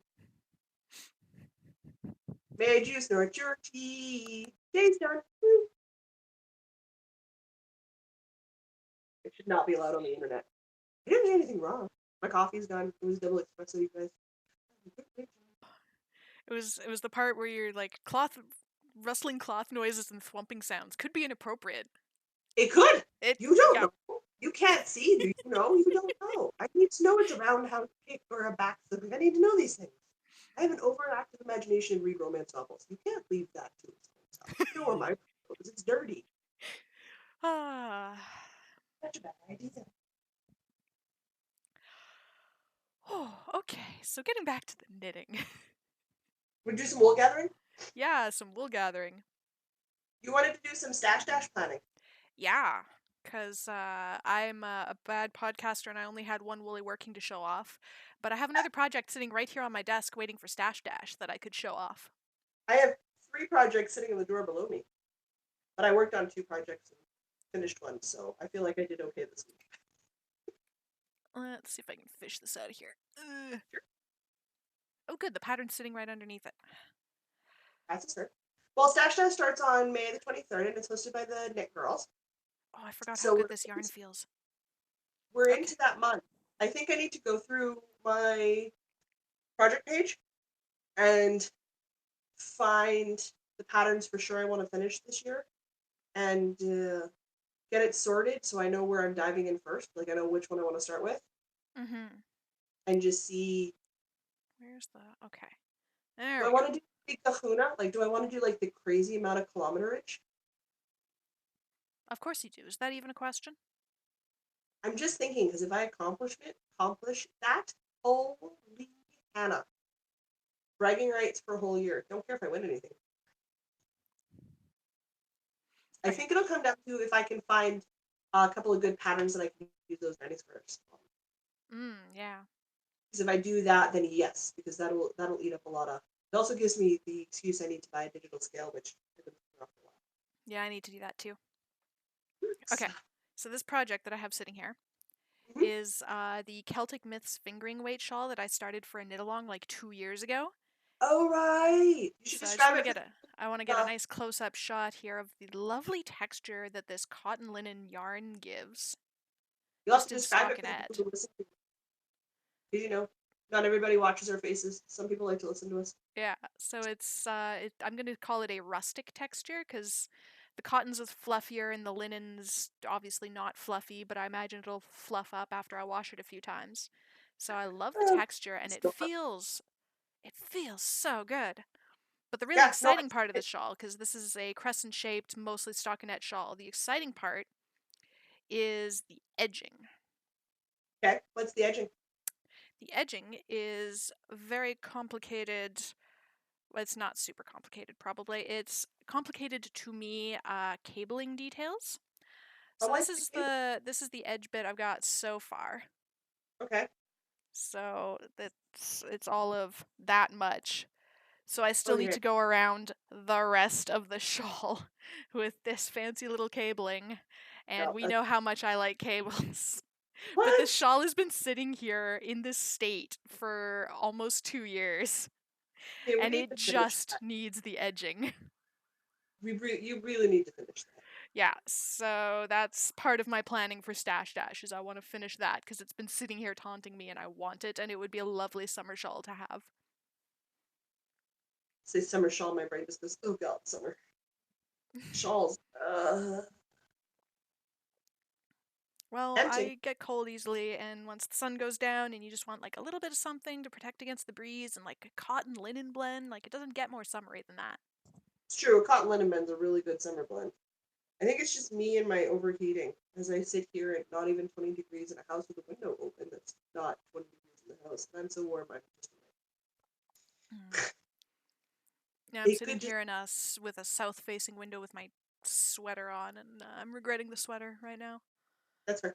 Made you snort your tea. Day's done. Woo. It should not be allowed on the internet. I didn't do anything wrong. My coffee's done. It was double espresso, you guys. It was the part where you're like rustling cloth noises and thwomping sounds could be inappropriate. It could. It You don't yeah. know. You can't see. Do you know? You don't know. I need to know it's a roundhouse kick or a backflip. I need to know these things. I have an overactive imagination and read romance novels. You can't leave that to its own self. You know where my goes. It's dirty. Ah. Such a bad idea. Oh, okay. So getting back to the knitting. We do some wool gathering. Yeah, some wool gathering. You wanted to do some stash planning. Yeah, because I'm a bad podcaster and I only had one woolly working to show off. But I have another project sitting right here on my desk waiting for Stash Dash that I could show off. I have 3 projects sitting in the drawer below me, but I worked on 2 projects and finished one, so I feel like I did okay this week. Let's see if I can fish this out of here. Sure. Oh, good. The pattern's sitting right underneath it. That's a start. Well, Stash starts on May the 23rd, and it's hosted by the Knit Girls. Oh, I forgot So how good this yarn feels. We're Okay. into that month. I think I need to go through my project page and find the patterns for sure I want to finish this year and get it sorted so I know where I'm diving in first. Like I know which one I want to start with. Mm-hmm. And just see. Where's the... Okay. There Do I we go. want to do big kahuna? Like, do I want to do like the crazy amount of kilometerage? Of course you do. Is that even a question? I'm just thinking because if I accomplish that, holy Hannah. Bragging rights for a whole year. Don't care if I win anything. I Okay. think it'll come down to if I can find a couple of good patterns that I can use those granny squares on. Yeah. Because if I do that, then yes, because that'll eat up a lot of. It also gives me the excuse I need to buy a digital scale, which I've been putting off for a while. Yeah, I need to do that too. Oops. Okay. So this project that I have sitting here Mhm. is the Celtic Myths fingering weight shawl that I started for a knit along like 2 years ago. Oh right. You should So I just describe want to it get for I want to get a nice close-up shot here of the lovely texture that this cotton linen yarn gives. you'll have Just to in describe it for the people stockinette. who listen. Because not everybody watches our faces. Some people like to listen to us. Yeah, so I'm going to call it a rustic texture because the cotton's is fluffier and the linen's obviously not fluffy, but I imagine it'll fluff up after I wash it a few times. So I love the texture and It's it no fun. feels so good. But the really Yeah, no, exciting part of the shawl, because this is a crescent-shaped, mostly stockinette shawl, the exciting part is the edging. okay. What's the edging? The edging is very complicated. Well, it's not super complicated, probably. It's complicated to me cabling details. I So like the cable. this is the edge bit I've got so far. Okay. So it's all of that much. So I still Oh need yeah. to go around the rest of the shawl with this fancy little cabling. And No, we know how much I like cables. But this what? shawl has been sitting here in this state for almost 2 years. Okay, we And need it to finish just that. needs the edging. You really need to finish that. Yeah, so that's part of my planning for Stash Dash is I want to finish that because it's been sitting here taunting me and I want it and it would be a lovely summer shawl to have. Say summer shawl, my brain just goes, oh god, summer shawls. Well, Tempting. I get cold easily and once the sun goes down and you just want like a little bit of something to protect against the breeze and like a cotton linen blend, like it doesn't get more summery than that. It's true. A cotton linen blend's a really good summer blend. I think it's just me and my overheating as I sit here at not even 20 degrees in a house with a window open that's not 20 degrees in the house. And I'm so warm, I'm just Mm. Yeah, I'm it sitting could just here with a south facing window with my sweater on and I'm regretting the sweater right now. that's fair.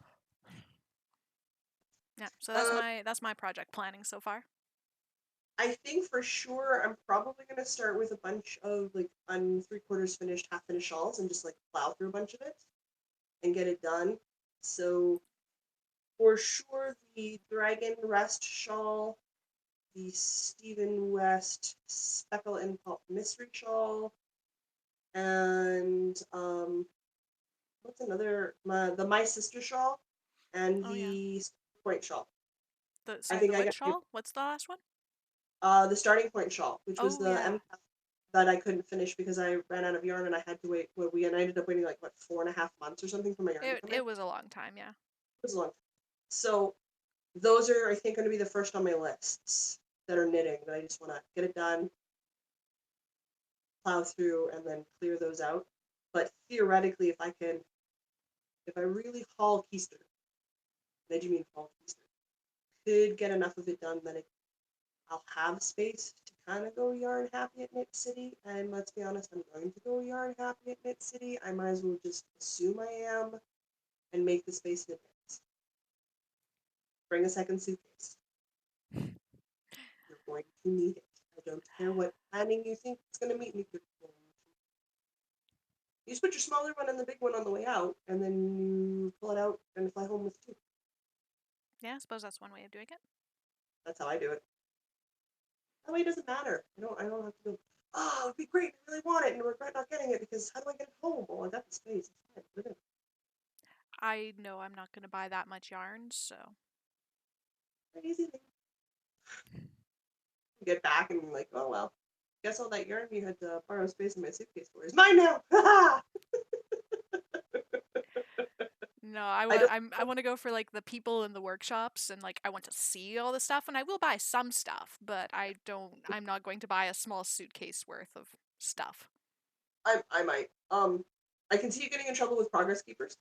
Yeah, so Um, that's my project planning so far. I think for sure I'm probably gonna start with a bunch of like 3/4 finished, half finished shawls and just like plow through a bunch of it and get it done. So for sure the Dragon Rest shawl the Stephen West Speckle and Pulp Mystery Shawl, and what's another? The My Sister Shawl, and Oh yeah. the Point Shawl. I Sorry, think the I what got shawl? What's the last one? the Starting Point Shawl, which was Oh the yeah. that I couldn't finish because I ran out of yarn and I had to wait. Well, I ended up waiting like what 4.5 months or something for my yarn to come in. It was a long time, yeah. It was a long time. So those are, I think, going to be the first on my lists that are knitting that I just want to get it done, plow through, and then clear those out. But theoretically, if I really haul keister, and I do mean haul keister, could get enough of it done that I'll have space to kind of go yarn happy at Knit City. And let's be honest, I'm going to go yarn happy at Knit City. I might as well just assume I am and make the space in advance. Bring a second suitcase. You're going to need it. I don't care what planning you think it's going to meet me. You just put your smaller one and the big one on the way out, and then you pull it out and fly home with two. Yeah, I suppose that's one way of doing it. That's how I do it. That way it doesn't matter. I don't have to go, oh, it'd be great, I really want it, and regret not getting it because how do I get it home? Well, I got the space. It's fine. Put it in. I know I'm not going to buy that much yarn, so. Crazy thing. You get back and you're like, oh well. Guess all that yarn you had to borrow space in my suitcase for is mine now. No, I don't. I want to go for like the people in the workshops and like I want to see all the stuff and I will buy some stuff, but I'm not going to buy a small suitcase worth of stuff. I might. I can see you getting in trouble with progress keepers.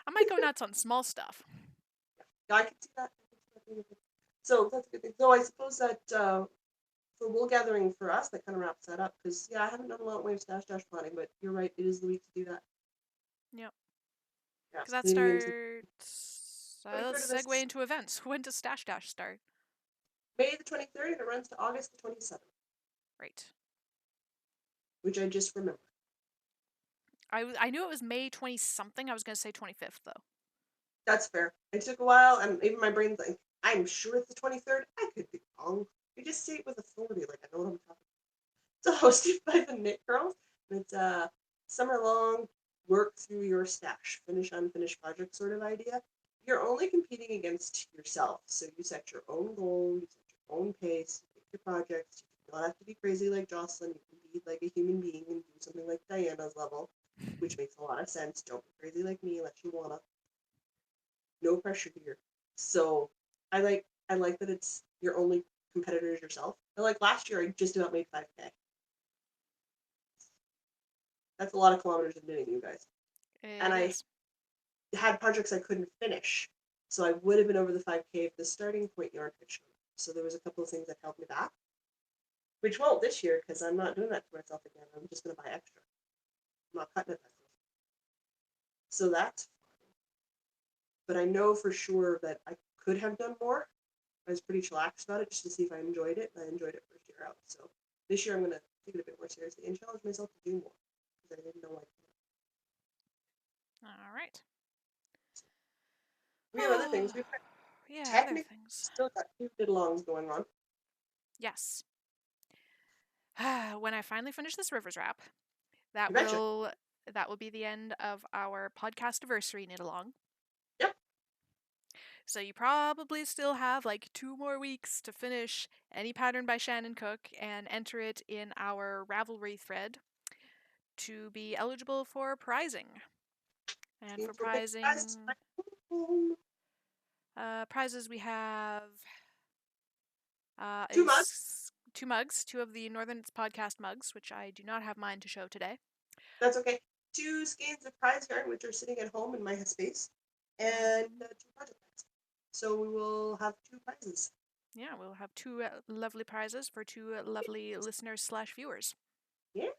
I might go nuts on small stuff. Yeah, I can see that. So that's a good thing. So I suppose that for wool gathering for us, that kind of wraps that up. Because yeah, I haven't done a lot in way of stash dash planning, but you're right, it is the week to do that. Yep. Yeah, Because that knitting into starts. 23rd of Let's segue this into events. When does Stash Dash start? May the 23rd, and it runs to August the 27th, Right. which I just remembered. I knew it was May 20 something. I was going to say 25th though. That's fair. It took a while, and even my brain's like, I'm sure it's the 23rd. I could be wrong. I just say it with authority, like I know what I'm talking about. It's hosted by the Knit Girls. And it's a summer-long work through your stash, finish unfinished project sort of idea. You're only competing against yourself, so you set your own goal, you set your own pace, you pick your projects. You do not have to be crazy like Jocelyn. You can be like a human being and do something like Diana's level, which makes a lot of sense. Don't be crazy like me unless you wanna. No pressure here. So I like that it's your only competitor is yourself. And like last year, I just about made 5K. That's a lot of kilometers of knitting, you guys. And It I is. had projects I couldn't finish, so I would have been over the 5K if the starting point yarn had shown up. So there was a couple of things that held me back, which won't this year because I'm not doing that to myself again. I'm just going to buy extra. I'm not cutting it that close. So that's fine. But I know for sure that I could have done more. I was pretty chillaxed about it just to see if I enjoyed it. And I enjoyed it first year out. So this year I'm going to take it a bit more seriously and challenge myself to do more because I didn't know I could. All right. We have other things. We've Yeah, other technically things. still got two bid-alongs going on. Yes. When I finally finish this Rivers wrap, You betcha. that will be the end of our podcast anniversary knit along. Yep. So you probably still have like 2 more weeks to finish any pattern by Shannon Cook and enter it in our Ravelry thread to be eligible for prizing. And for Means we'll get you guys to prizing, my home. prizes we have 2 months. two mugs, two of the Northern Podcast mugs, which I do not have mine to show today. That's okay. 2 skeins of prize yarn, which are sitting at home in my space, and Mm, 2 project bags. So we will have 2 prizes. yeah, we'll have two lovely prizes for two lovely listeners slash viewers. Yeah,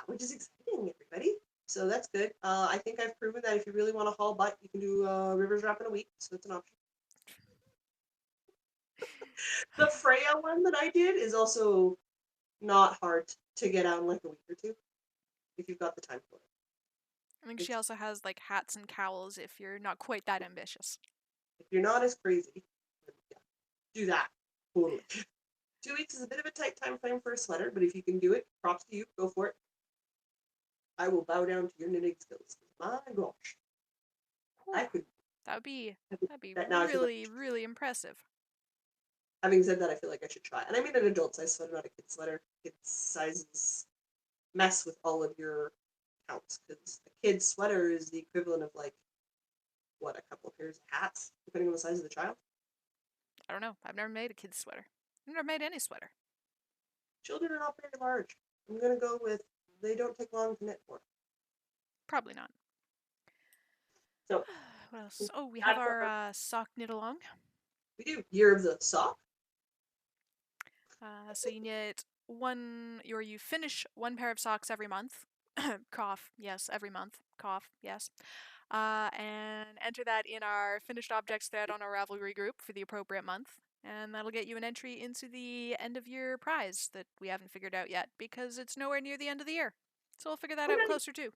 which is exciting, everybody. So that's good. I think I've proven that if you really want to haul butt, you can do Rivers Wrap in a week, so it's an option. The Freya one that I did is also not hard to get out in like a week or two if you've got the time for it. I think she also has like hats and cowls if you're not quite that ambitious. If you're not as crazy, yeah, do that. Totally. 2 weeks is a bit of a tight time frame for a sweater, but if you can do it, props to you. Go for it. I will bow down to your knitting skills. My gosh, Whew, I could. that would be I could that'd be do that now. I feel like really, really impressive. having said that, I feel like I should try. And I mean an adult size sweater, not a kid sweater. Kid sizes mess with all of your counts because a kid's sweater is the equivalent of like what, a couple of pairs of hats, depending on the size of the child. I don't know. I've never made a kid's sweater. I've never made any sweater. Children are not very large. I'm gonna go with they don't take long to knit for. Probably not. So What else? Oh, we have that's what our sock knit along. we do. Year of the sock. So you knit one, or you finish one pair of socks every month. Cough, yes, every month. Cough, yes. And enter that in our finished objects thread on our Ravelry group for the appropriate month. And that'll get you an entry into the end of year prize that we haven't figured out yet because it's nowhere near the end of the year. So we'll figure that We're out not, closer too.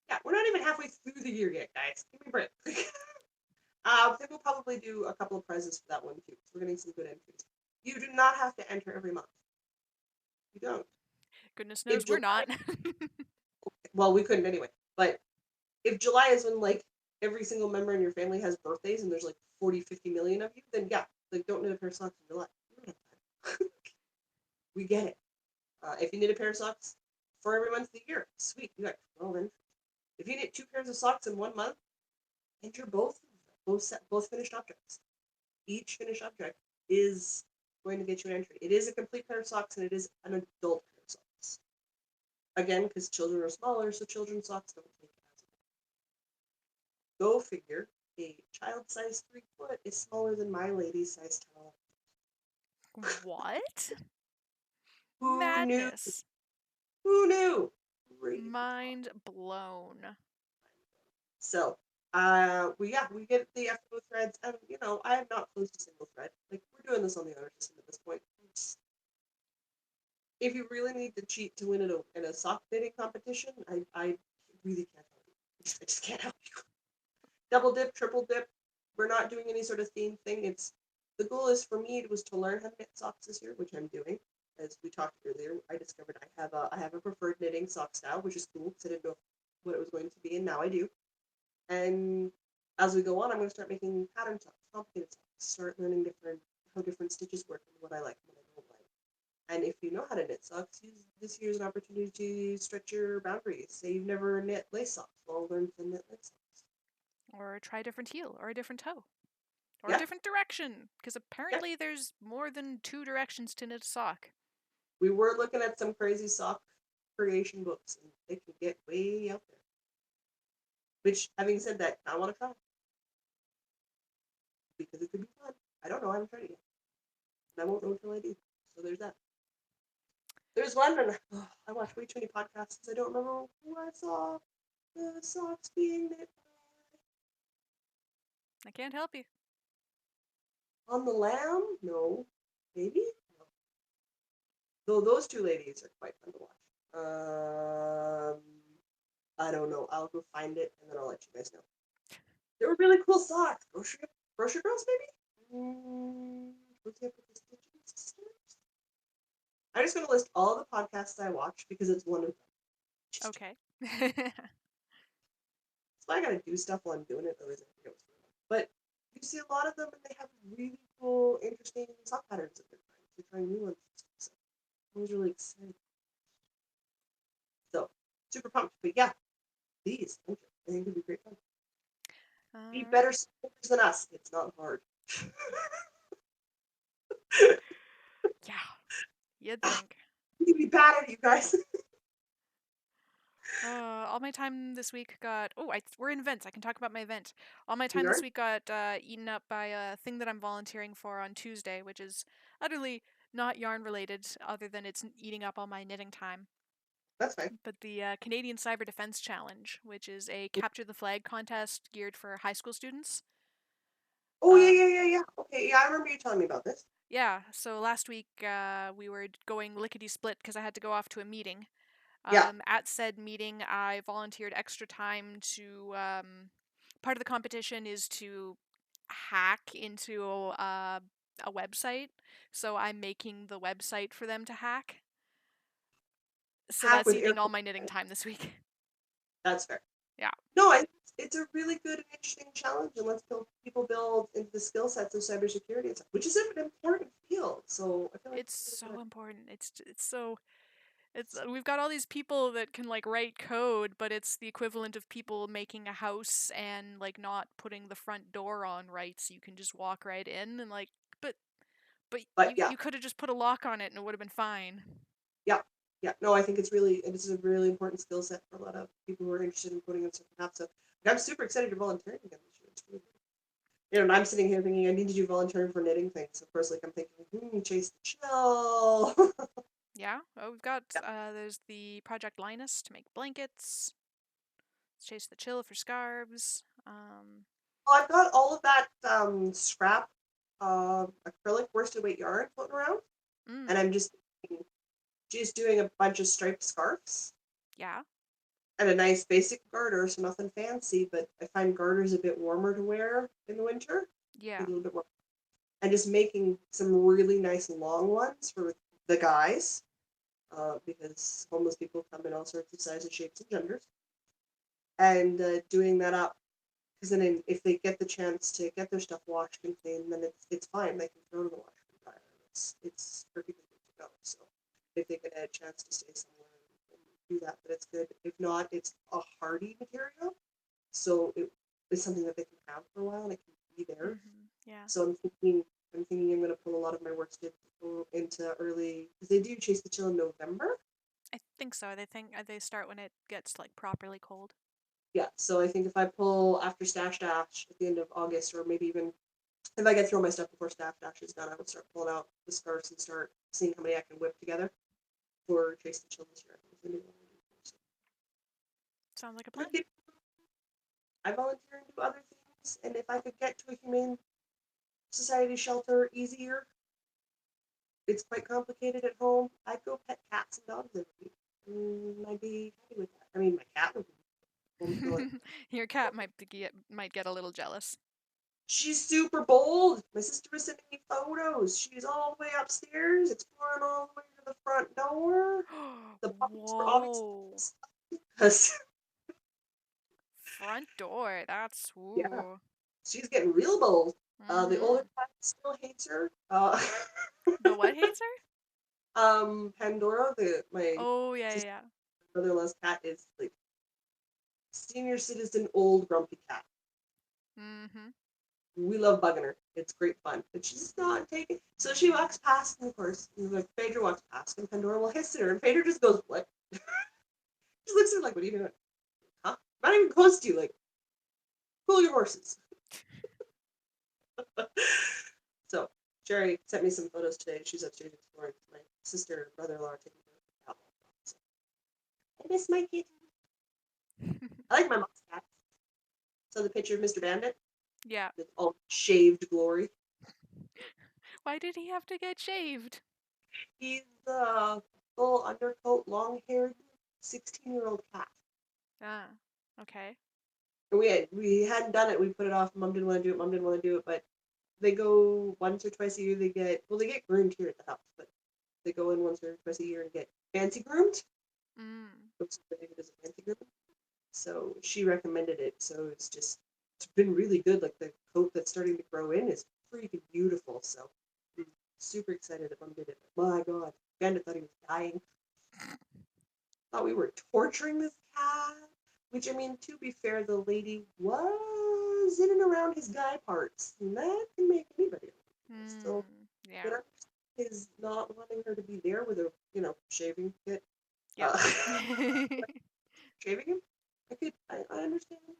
yeah, we're not even halfway through the year yet, guys. Give me a break. I think we'll probably do a couple of prizes for that one too. So we're getting some good entries. You do not have to enter every month. You don't. Goodness If knows we're July, not. well, we couldn't anyway. But if July is when like every single member in your family has birthdays and there's like 40, 50 million of you, then yeah, like don't knit a pair of socks in July. We get it. If you knit a pair of socks for every month of the year, sweet, you got 12 entries. If you knit 2 pairs of socks in 1 month, enter both finished objects. Each finished object is going to get you an entry. It is a complete pair of socks and it is an adult pair of socks. Again, because children are smaller, so children's socks don't take as much. Go figure, a child size 3 foot is smaller than my lady's size 10. What? Who knew? Madness. Who knew? Crazy. Mind blown. So, we get the FO threads, and I have not closed a single thread. Like we're doing this on the honor system at this point. If you really need to cheat to win in a sock knitting competition, I really can't help you. I just can't help you. Double dip, triple dip. We're not doing any sort of theme thing. It's the goal is for me was to learn how to knit socks this year, which I'm doing. As we talked earlier, I discovered I have a preferred knitting sock style, which is cool because I didn't know what it was going to be, and now I do. And as we go on, I'm going to start making pattern socks, complicated socks, start learning how different stitches work and what I like and what I don't like. And if you know how to knit socks, use this year as an opportunity to stretch your boundaries. Say you've never knit lace socks, well, learn to knit lace socks. Or try a different heel, or a different toe, or a Yeah, different direction, because yeah. apparently there's more than 2 directions to knit a sock. We were looking at some crazy sock creation books, and they can get way out there. Which, having said that, I want to try because it could be fun. I don't know. I haven't tried it yet, and I won't know until I do. So there's that. There's one, and I watch way too many podcasts. I don't remember who I saw the socks being knit I can't help you. on the lamb. No, maybe. No. Though those two ladies are quite fun to watch. I don't know. I'll go find it and then I'll let you guys know. They were really cool socks. Grocery girls, maybe. I'm just gonna list all the podcasts I watch because it's one of them. Okay. So I gotta do stuff while I'm doing it, otherwise I forget what's going on. But you see a lot of them, and they have really cool, interesting sock patterns that they're trying. They're trying new ones. So I was really excited. So super pumped. But yeah, these I think it'd be great fun. Be better supporters than us. It's not hard. Yeah, you'd think. You'd be bad at it, you guys. All my time this week got. Oh, we're in events. I can talk about my event. All my You time this are? week got eaten up by a thing that I'm volunteering for on Tuesday, which is utterly not yarn related, other than it's eating up all my knitting time. That's fine. But the Canadian Cyber Defense Challenge, which is a capture the flag contest geared for high school students. Oh yeah. Okay, yeah, I remember you telling me about this. Yeah, so last week we were going lickety split because I had to go off to a meeting. Yeah. At said meeting, I volunteered extra time to. Part of the competition is to hack into a website, so I'm making the website for them to hack. So Hack that's with air eating all my knitting quotes. time this week. That's fair. Yeah. No, it's a really good and interesting challenge, and let's people build into the skill sets of cybersecurity, which is an important field. So I feel like It's it's really so good. important. It's so it's we've got all these people that can like write code, but it's the equivalent of people making a house and like not putting the front door on right so you can just walk right in and like but but But you yeah, you could have just put a lock on it and it would have been fine. yeah, yeah. No, I think it's a really important skill set for a lot of people who are interested in coding and stuff. So I'm super excited to volunteer again this year. It's really good. And I'm sitting here thinking I need to do volunteering for knitting things. Of course, like I'm thinking, chase the chill. Yeah. Oh, we've got Yeah. there's the Project Linus to make blankets. Chase the Chill for scarves. Well, I've got all of that scrap acrylic worsted weight yarn floating around, and Mm, I'm just doing a bunch of striped scarves yeah. and a nice basic garter, so nothing fancy. But I find garters a bit warmer to wear in the winter, a Yeah. little bit more. And just making some really nice long ones for the guys, because homeless people come in all sorts of sizes, shapes, and genders, and doing that up. Because then, if they get the chance to get their stuff washed and clean, then it's fine. They can throw it in the washer and dryer. It's perfectly good to go. So if they get a chance to stay somewhere and do that, but it's good. If not, it's a hardy material, so it's something that they can have for a while and it can be there. Mhm. Yeah. So I'm thinking I'm going to pull a lot of my work into early because they do chase the chill in November. I think so. They think they start when it gets like properly cold. Yeah, so I think if I pull after Stash Dash at the end of August, or maybe even if I get through all my stuff before Stash Dash is done, I would start pulling out the scarves and start seeing how many I can whip together for Chase the Chill this year. Sounds like a plan. I volunteer and do other things, and if I could get to a humane society shelter easier, it's quite complicated at home. I'd go pet cats and dogs every week. I'd be happy with that. I mean, my cat would be homeschooling. Your cat might get a little jealous. She's super bold. My sister was sending me photos. She's all the way upstairs, exploring all the way to the front door. The puppies were obviously Whoa. because Front door. That's yeah, ooh. she's getting real bold. The older Mhm. cat still hates her. The what hates her? Pandora, my Oh yeah sister yeah. brother-in-law's cat is like senior citizen old grumpy cat. Yeah. Mhm. We love bugging her. It's great fun, but she's not taking. So she walks past, and of course, like Phaedra walks past, and Pandora will hiss at her, and Phaedra just goes, "What?" She looks at her like, "What are you doing? Huh? Not even close to you. Like, cool your horses." So Jerry sent me some photos today. She's upstairs exploring. My sister and brother-in-law are taking care of the cat. So I miss my kitten. I like my mom's cat. So the picture of Mr. Bandit Yeah. with all shaved glory. Why did he have to get shaved? He's the full undercoat, long-haired, 16-year-old cat. Ah. Okay. And we hadn't done it. We put it off. Mom didn't want to do it. Mom didn't want to do it. But they go once or twice a year. They get groomed here at the house, but they go in once or twice a year and get fancy groomed. Mm. Which they think it is a fancy groom. So she recommended it. So it's been really good. Like the coat that's starting to grow in is freaking beautiful. So I'm super excited that Mom did it. My God, Bandit thought he was dying. Thought we were torturing this cat. Which I mean, to be fair, the lady was in and around his guy parts, and that can make anybody uncomfortable. So Hmm. Yeah. that is not wanting her to be there with a shaving kit, Yep. uh, shaving him. I understand the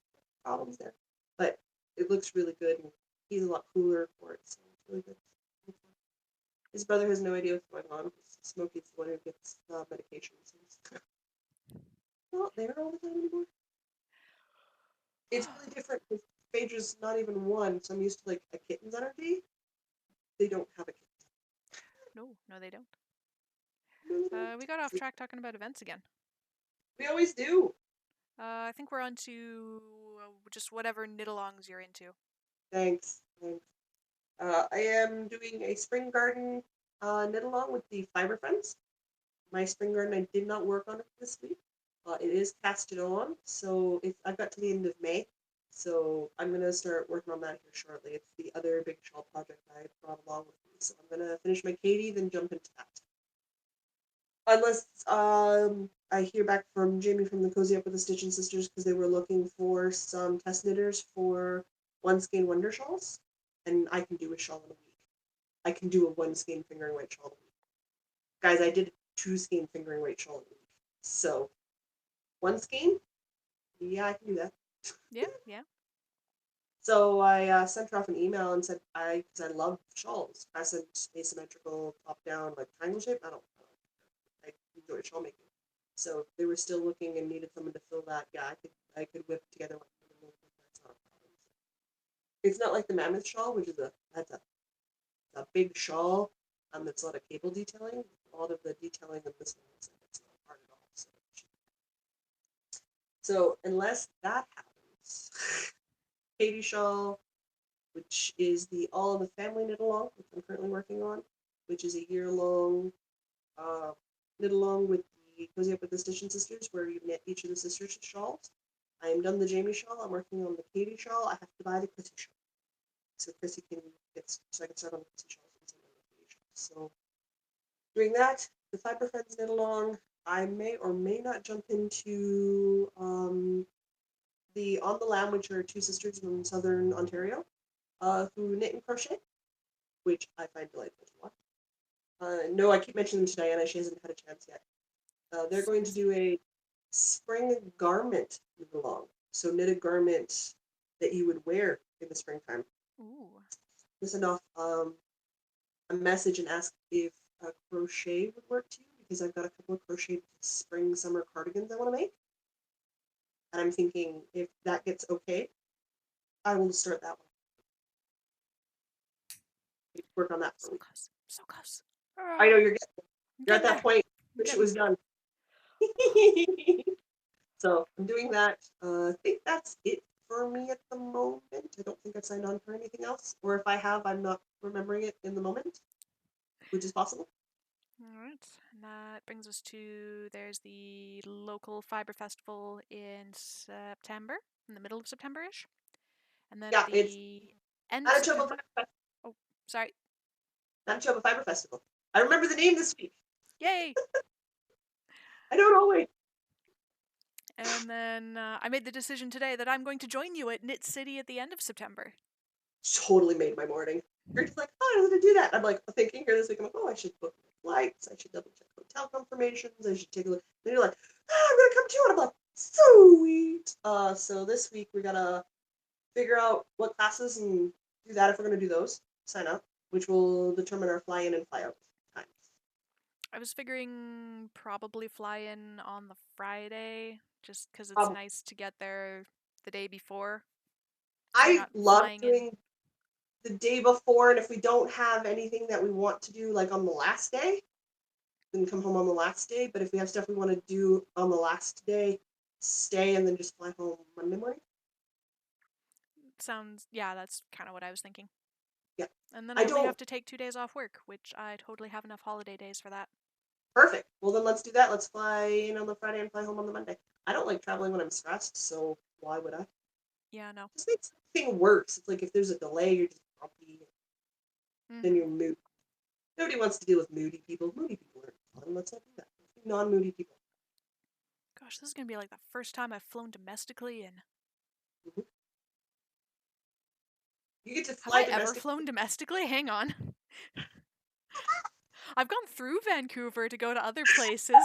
problems there, but it looks really good, and he's a lot cooler for it, so it's really good. His brother has no idea what's going on because Smokey's the one who gets medications. He's not there all the time anymore. It's really different because Phaedra's not even one, so I'm used to like a kitten's energy. They don't have a kitten. No, no, they don't. No, they don't. We got off So track talking about events again. we always do. I think we're on to just whatever knit-alongs you're into. Thanks. Thanks. I am doing a spring garden knit along with the Fiber Friends. My spring garden, I did not work on it this week. It is casted on, so I've got to the end of May, so I'm gonna start working on that here shortly. It's the other big shawl project I brought along with me, so I'm gonna finish my Katie, then jump into that. Unless I hear back from Jamie from the Cozy Up with the Stitching Sisters because they were looking for some test knitters for one skein wonder shawls, and I can do a shawl in a week. I can do a one skein fingering weight shawl in a week. Guys, I did two skein fingering weight shawl in a week. So one skein, yeah, I can do that. Yeah, yeah. So I sent her off an email and said because I love shawls, crescent, asymmetrical, top down, like triangle shape. I enjoy shawl making. So if they were still looking and needed someone to fill that, yeah, I could whip together one for them. That's not a problem. It's not like the mammoth shawl, which is a big shawl, that's a lot of cable detailing. A lot of the detailing in this one is it's not hard at all. So unless that happens, Katie shawl, which is the All in the Family knit along, which I'm currently working on, which is a year-long knit along with the Cozy Up with the Stitching Sisters, where you knit each of the sisters' shawls. I am done the Jamie shawl. I'm working on the Katie shawl. I have to buy the Chrissy shawl, so Chrissy can so I can start on the Chrissy shawls and some of the Katie shawls. So doing that, the Fiber Friends knit along. I may or may not jump into the On the Lamb, which are two sisters from southern Ontario, who knit and crochet, which I find delightful to watch. No, I keep mentioning them to Diana. She hasn't had a chance yet. They're going to Saucy. do a spring garment knit along. So knit a garment that you would wear in the springtime. Ooh. Listen off a message and ask if crochet would work too, because I've got a couple of crocheted spring summer cardigans I want to make. And I'm thinking if that gets okay, I will start that one. Work on that for So a week. close. So close. I know I'm you're at getting that there. point. I'm Wish it getting was done. So I'm doing that. I think that's it for me at the moment. I don't think I've signed on for anything else, or if I have, I'm not remembering it in the moment, which is possible. Alright, and that brings us to there's the local fiber festival in September, in the middle of September ish. And then Yeah, at it's the end of Manitoba September. Fiber Festival. Oh, sorry. Manitoba Fiber Festival. I remember the name this week. Yay! I don't always. And then I made the decision today that I'm going to join you at Knit City at the end of September. Totally made my morning. You're just like, oh, I was gonna do that. I'm like thinking here this week. I'm like, oh, I should book my flights. I should double check hotel confirmations. I should take a look. Then you're like, oh, I'm gonna come too, and I'm like, sweet. So this week we gotta figure out what classes and do that if we're gonna do those. Sign up, which will determine our fly in and fly out times. I was figuring probably fly in on the Friday, just because it's Um, nice to get there the day before. So you're I not love flying in. doing the day before, and if we don't have anything that we want to do, like on the last day, then come home on the last day. But if we have stuff we want to do on the last day, stay and then just fly home Monday morning. Sounds, yeah, that's kind of what I was thinking. Yeah, And then I I only don't. have to take 2 days off work, which I totally have enough holiday days for that. Perfect. Well, then let's do that. Let's fly in on the Friday and fly home on the Monday. I don't like traveling when I'm stressed, so why would I? Yeah, no. Just makes everything worse. It's like if there's a delay, you're just grumpy, then Mm-hmm. you're moody. Nobody wants to deal with moody people. Moody people aren't fun. Let's not do that. Let's be non-moody people. Gosh, this is gonna be like the first time I've flown domestically in. Mm-hmm. You get to Have fly I ever domestic. flown domestically? Hang on. I've gone through Vancouver to go to other places.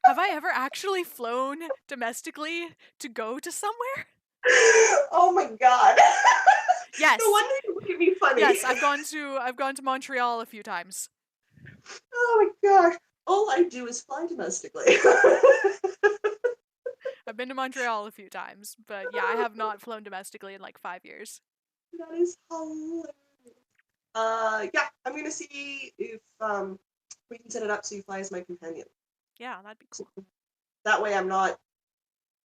Have I ever actually flown domestically to go to somewhere? Oh my god. No Yes. wonder you look at me funny. Yes, I've gone to Montreal a few times. Oh my gosh. All I do is fly domestically. I've been to Montreal a few times, but yeah, I have not flown domestically in like 5 years. That is hilarious. Yeah, I'm gonna see if we can set it up so you fly as my companion. Yeah, that'd be So cool. that way I'm not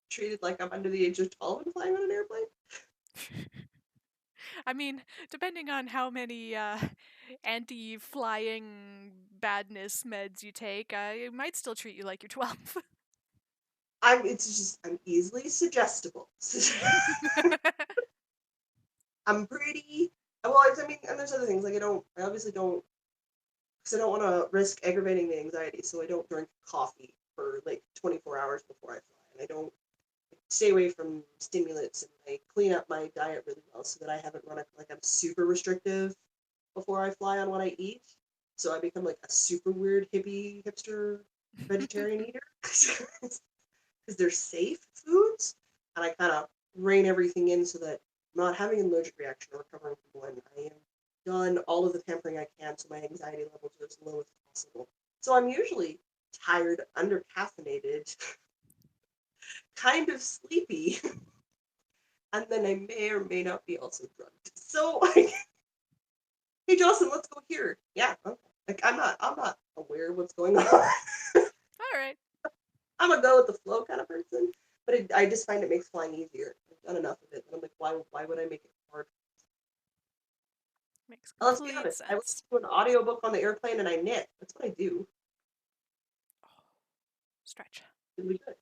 treated like I'm under the age of 12 and flying on an airplane. I mean, depending on how many anti-flying badness meds you take, it might still treat you like you're 12. I'm easily suggestible. I'm pretty well. I mean, and there's other things like I obviously don't because I don't want to risk aggravating the anxiety, so I don't drink coffee for like 24 hours before I fly, and I don't stay away from stimulants, and I clean up my diet really well so that I haven't run like I'm super restrictive before I fly on what I eat. So I become like a super weird hippie hipster vegetarian eater because they're safe foods, and I kind of rein everything in so that I'm not having an allergic reaction or recovering from one. I am done all of the pampering I can so my anxiety levels are as low as possible. So I'm usually tired, under caffeinated, kind of sleepy, and then I may or may not be also drugged. So like, hey Jocelyn, let's go here. Yeah, okay. Like I'm not aware of what's going on. All right. I'm a go with the flow kind of person, but I just find it makes flying easier. I've done enough of it, and I'm like, why would I make it hard? Makes Well, let's be complete honest. I sense. listen to an audiobook on the airplane and I knit. That's what I do. Oh, stretch. It's really good.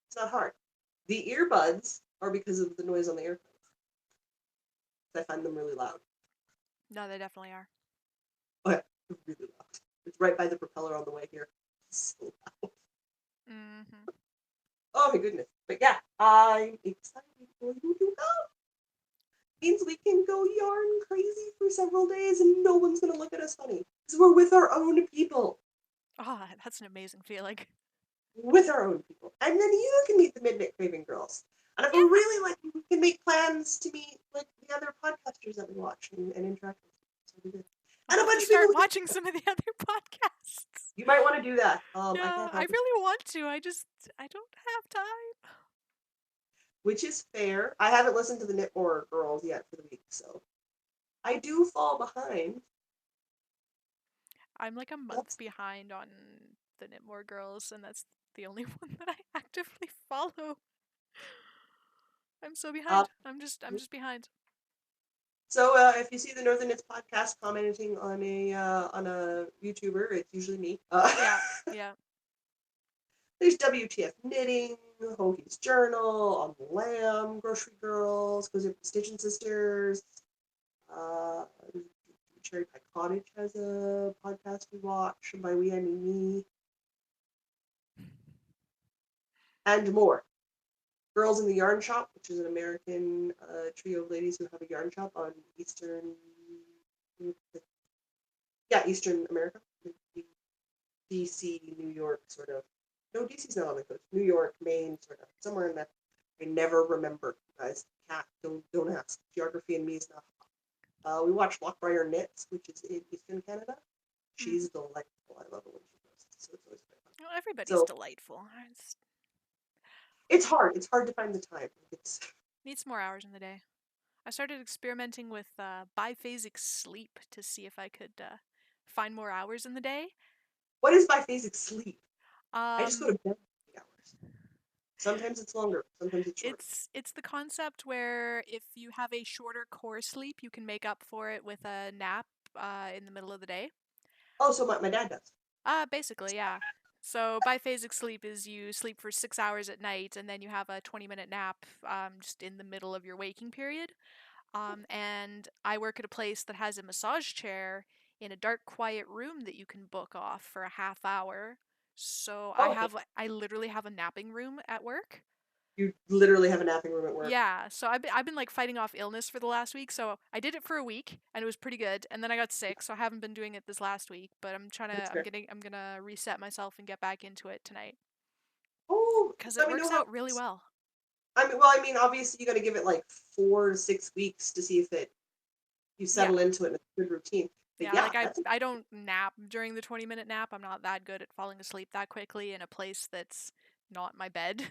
It's not hard. The earbuds are because of the noise on the airplane. I find them really loud. No, they definitely are. Oh, yeah, they're really loud. It's right by the propeller on the way here. It's so loud. Mm-hmm. Oh my goodness. But yeah, I'm excited for you to go. Means we can go yarn crazy for several days and no one's gonna look at us funny. Because we're with our own people. Oh, that's an amazing feeling. With our own people. And then you can meet the Midnight Craving girls. And if we're Yeah. really lucky, we can make plans to meet like the other podcasters that we watch and interact with. So I'll and a have to bunch of people start who think watching some of the other podcasts. you might want to do that. I Yeah, can't I help it. really want to. I don't have time. Which is fair. I haven't listened to the Knitmore girls yet for the week, so I do fall behind. I'm like a month That's behind on the Knitmore Girls, and that's the only one that I actively follow. I'm so uh, behind. I'm just behind. so if you see the Northern Knits podcast commenting on a YouTuber, it's usually me. Yeah, yeah. There's WTF Knitting, Hoagie's Journal, On the Lamb, Grocery Girls, Cozy Up Stitching Sisters. Uh, Cherry Pie Cottage has a podcast we watch. By we, I mean me. And more. Girls in the Yarn Shop, which is an American trio of ladies who have a yarn shop on Eastern America. DC, New York, sort of. No, DC's not on the coast. New York, Maine, sort of. Somewhere in that. I never remember, guys. Cat, don't ask. Geography and me is not. We watched Lockbriar Knits, which is in Eastern Canada. Mm. She's delightful. I love it when she posts. So it's always very fun. Well, everybody's So delightful. I just it's hard. It's hard to find the time. It's need some more hours in the day. I started experimenting with biphasic sleep to see if I could find more hours in the day. what is biphasic sleep? I just go Um, to bed for 8 hours. Sometimes it's longer. Sometimes it's shorter. it's the concept where if you have a shorter core sleep, you can make up for it with a nap in the middle of the day. Oh, so my dad does. Basically, yeah. So biphasic sleep is you sleep for 6 hours at night and then you have a 20-minute nap just in the middle of your waking period. And I work at a place that has a massage chair in a dark, quiet room that you can book off for a half hour. So Oh, okay. I literally have a napping room at work. You literally have a napping room at work. Yeah, so I've been like fighting off illness for the last week. So I did it for a week and it was pretty good. And then I got sick, so I haven't been doing it this last week. But That's fair. I'm gonna reset myself and get back into it tonight Oh, because it let me know works how. out really well. I mean, obviously you got to give it like 4 to 6 weeks to see if you Yeah, settle into it and it's a good routine. But yeah. yeah, Like I don't nap during the 20-minute nap. I'm not that good at falling asleep that quickly in a place that's not my bed.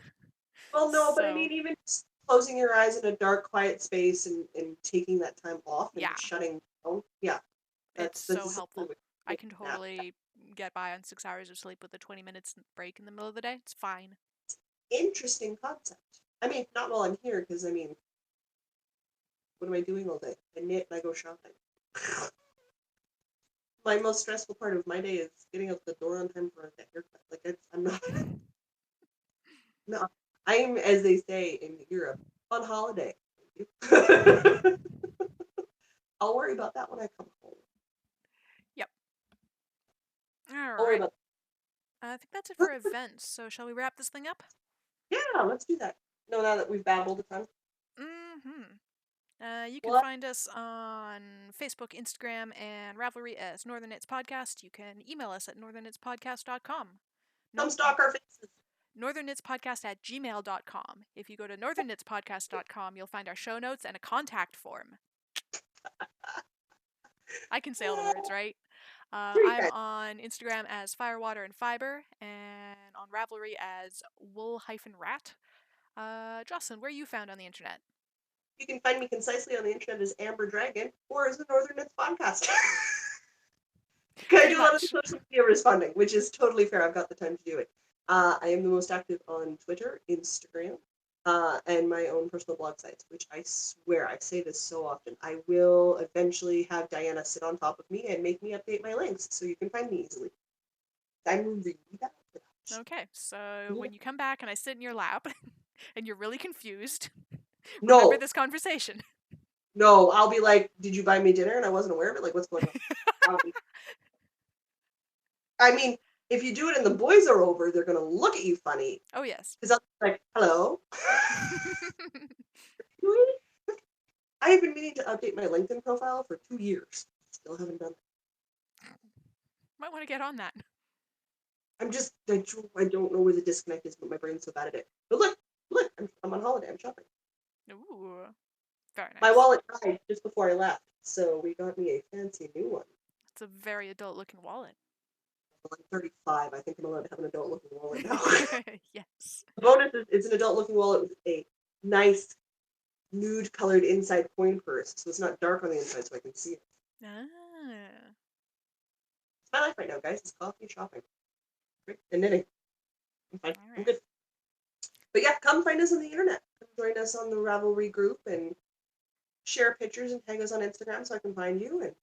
well, no, but I So mean, even just closing your eyes in a dark, quiet space and taking that time off and yeah, just shutting down. Yeah, it's that's so the same helpful. with I can nap. totally get by on 6 hours of sleep with a 20 minutes break in the middle of the day. It's fine. Interesting concept. I mean, not while I'm here because I mean, What am I doing all day? I knit and I go shopping. My most stressful part of my day is getting out the door on time for a haircut. Like I'm not. No, I'm, as they say in Europe, on holiday. I'll worry about that when I come home. Yep. All I'll worry right. about. I think that's it for events. So shall we wrap this thing up? Yeah, let's do that. No, now that we've babbled a ton. Mm-hmm. You can Well, find us on Facebook, Instagram, and Ravelry as Northern Knits Podcast. You can email us at northernknitspodcast.com. come stalk our faces. northernknitspodcast@gmail.com. If you go to northernknitspodcast.com, you'll find our show notes and a contact form. I can say all the words, right? Pretty I'm good. on Instagram as Firewater and Fiber, and on Ravelry as Wool-Rat. Jocelyn, where are you found on the internet? You can find me concisely on the internet as Amber Dragon or as the Northern Knits Podcast. I do a lot of the social media responding, which is totally fair. I've got the time to do it. I am the most active on Twitter, Instagram, and my own personal blog sites, which I swear I say this so often. I will eventually have Diana sit on top of me and make me update my links so you can find me easily. I'm really bad for that. Okay, so when you come back and I sit in your lap and you're really confused, No, remember this conversation. no, I'll be like, did you buy me dinner and I wasn't aware of it? Like, what's going on? I mean, if you do it and the boys are over, they're gonna look at you funny. Oh, yes. Because I'm like, hello. I have been meaning to update my LinkedIn profile for 2 years. Still haven't done it. Might want to get on that. I don't know where the disconnect is, but my brain's so bad at it. But look, I'm on holiday. I'm shopping. Ooh, very nice. My wallet died just before I left, so we got me a fancy new one. It's a very adult-looking wallet. Well, I'm 35. I think I'm allowed to have an adult-looking wallet now. Yes. The bonus is it's an adult-looking wallet with a nice nude-colored inside coin purse, so it's not dark on the inside, so I can see it. Ah. It's my life right now, guys. It's coffee and shopping. And knitting. I'm fine. All I'm right. good. But yeah, come find us on the internet. Come join us on the Ravelry group and share pictures and tag us on Instagram so I can find you. And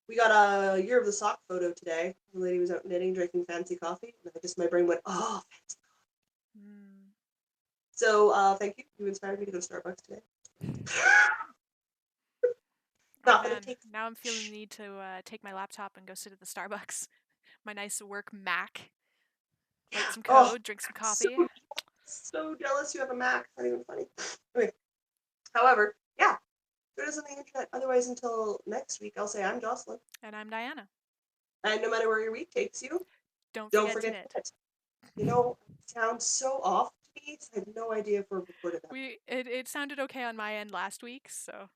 we got a Year of the Sock photo today. The lady was out knitting, drinking fancy coffee. And my brain went, oh, fancy coffee. Mm. So thank you. You inspired me to go to Starbucks today. Oh man, now I'm feeling the need to take my laptop and go sit at the Starbucks. My nice work Mac. Write some code, drink some coffee. So jealous you have a Mac. Not even funny. Okay. However, yeah, join us on the internet. Otherwise, until next week, I'll say I'm Jocelyn. And I'm Diana. And no matter where your week takes you, don't forget to knit. You know, it sounds so off to me, so I have no idea if we're recorded that. It sounded okay on my end last week, so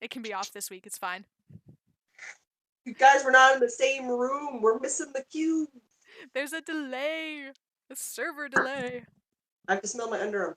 it can be off this week. It's fine. You guys were not in the same room. We're missing the cue. There's a delay. A server delay. I have to smell my underarm.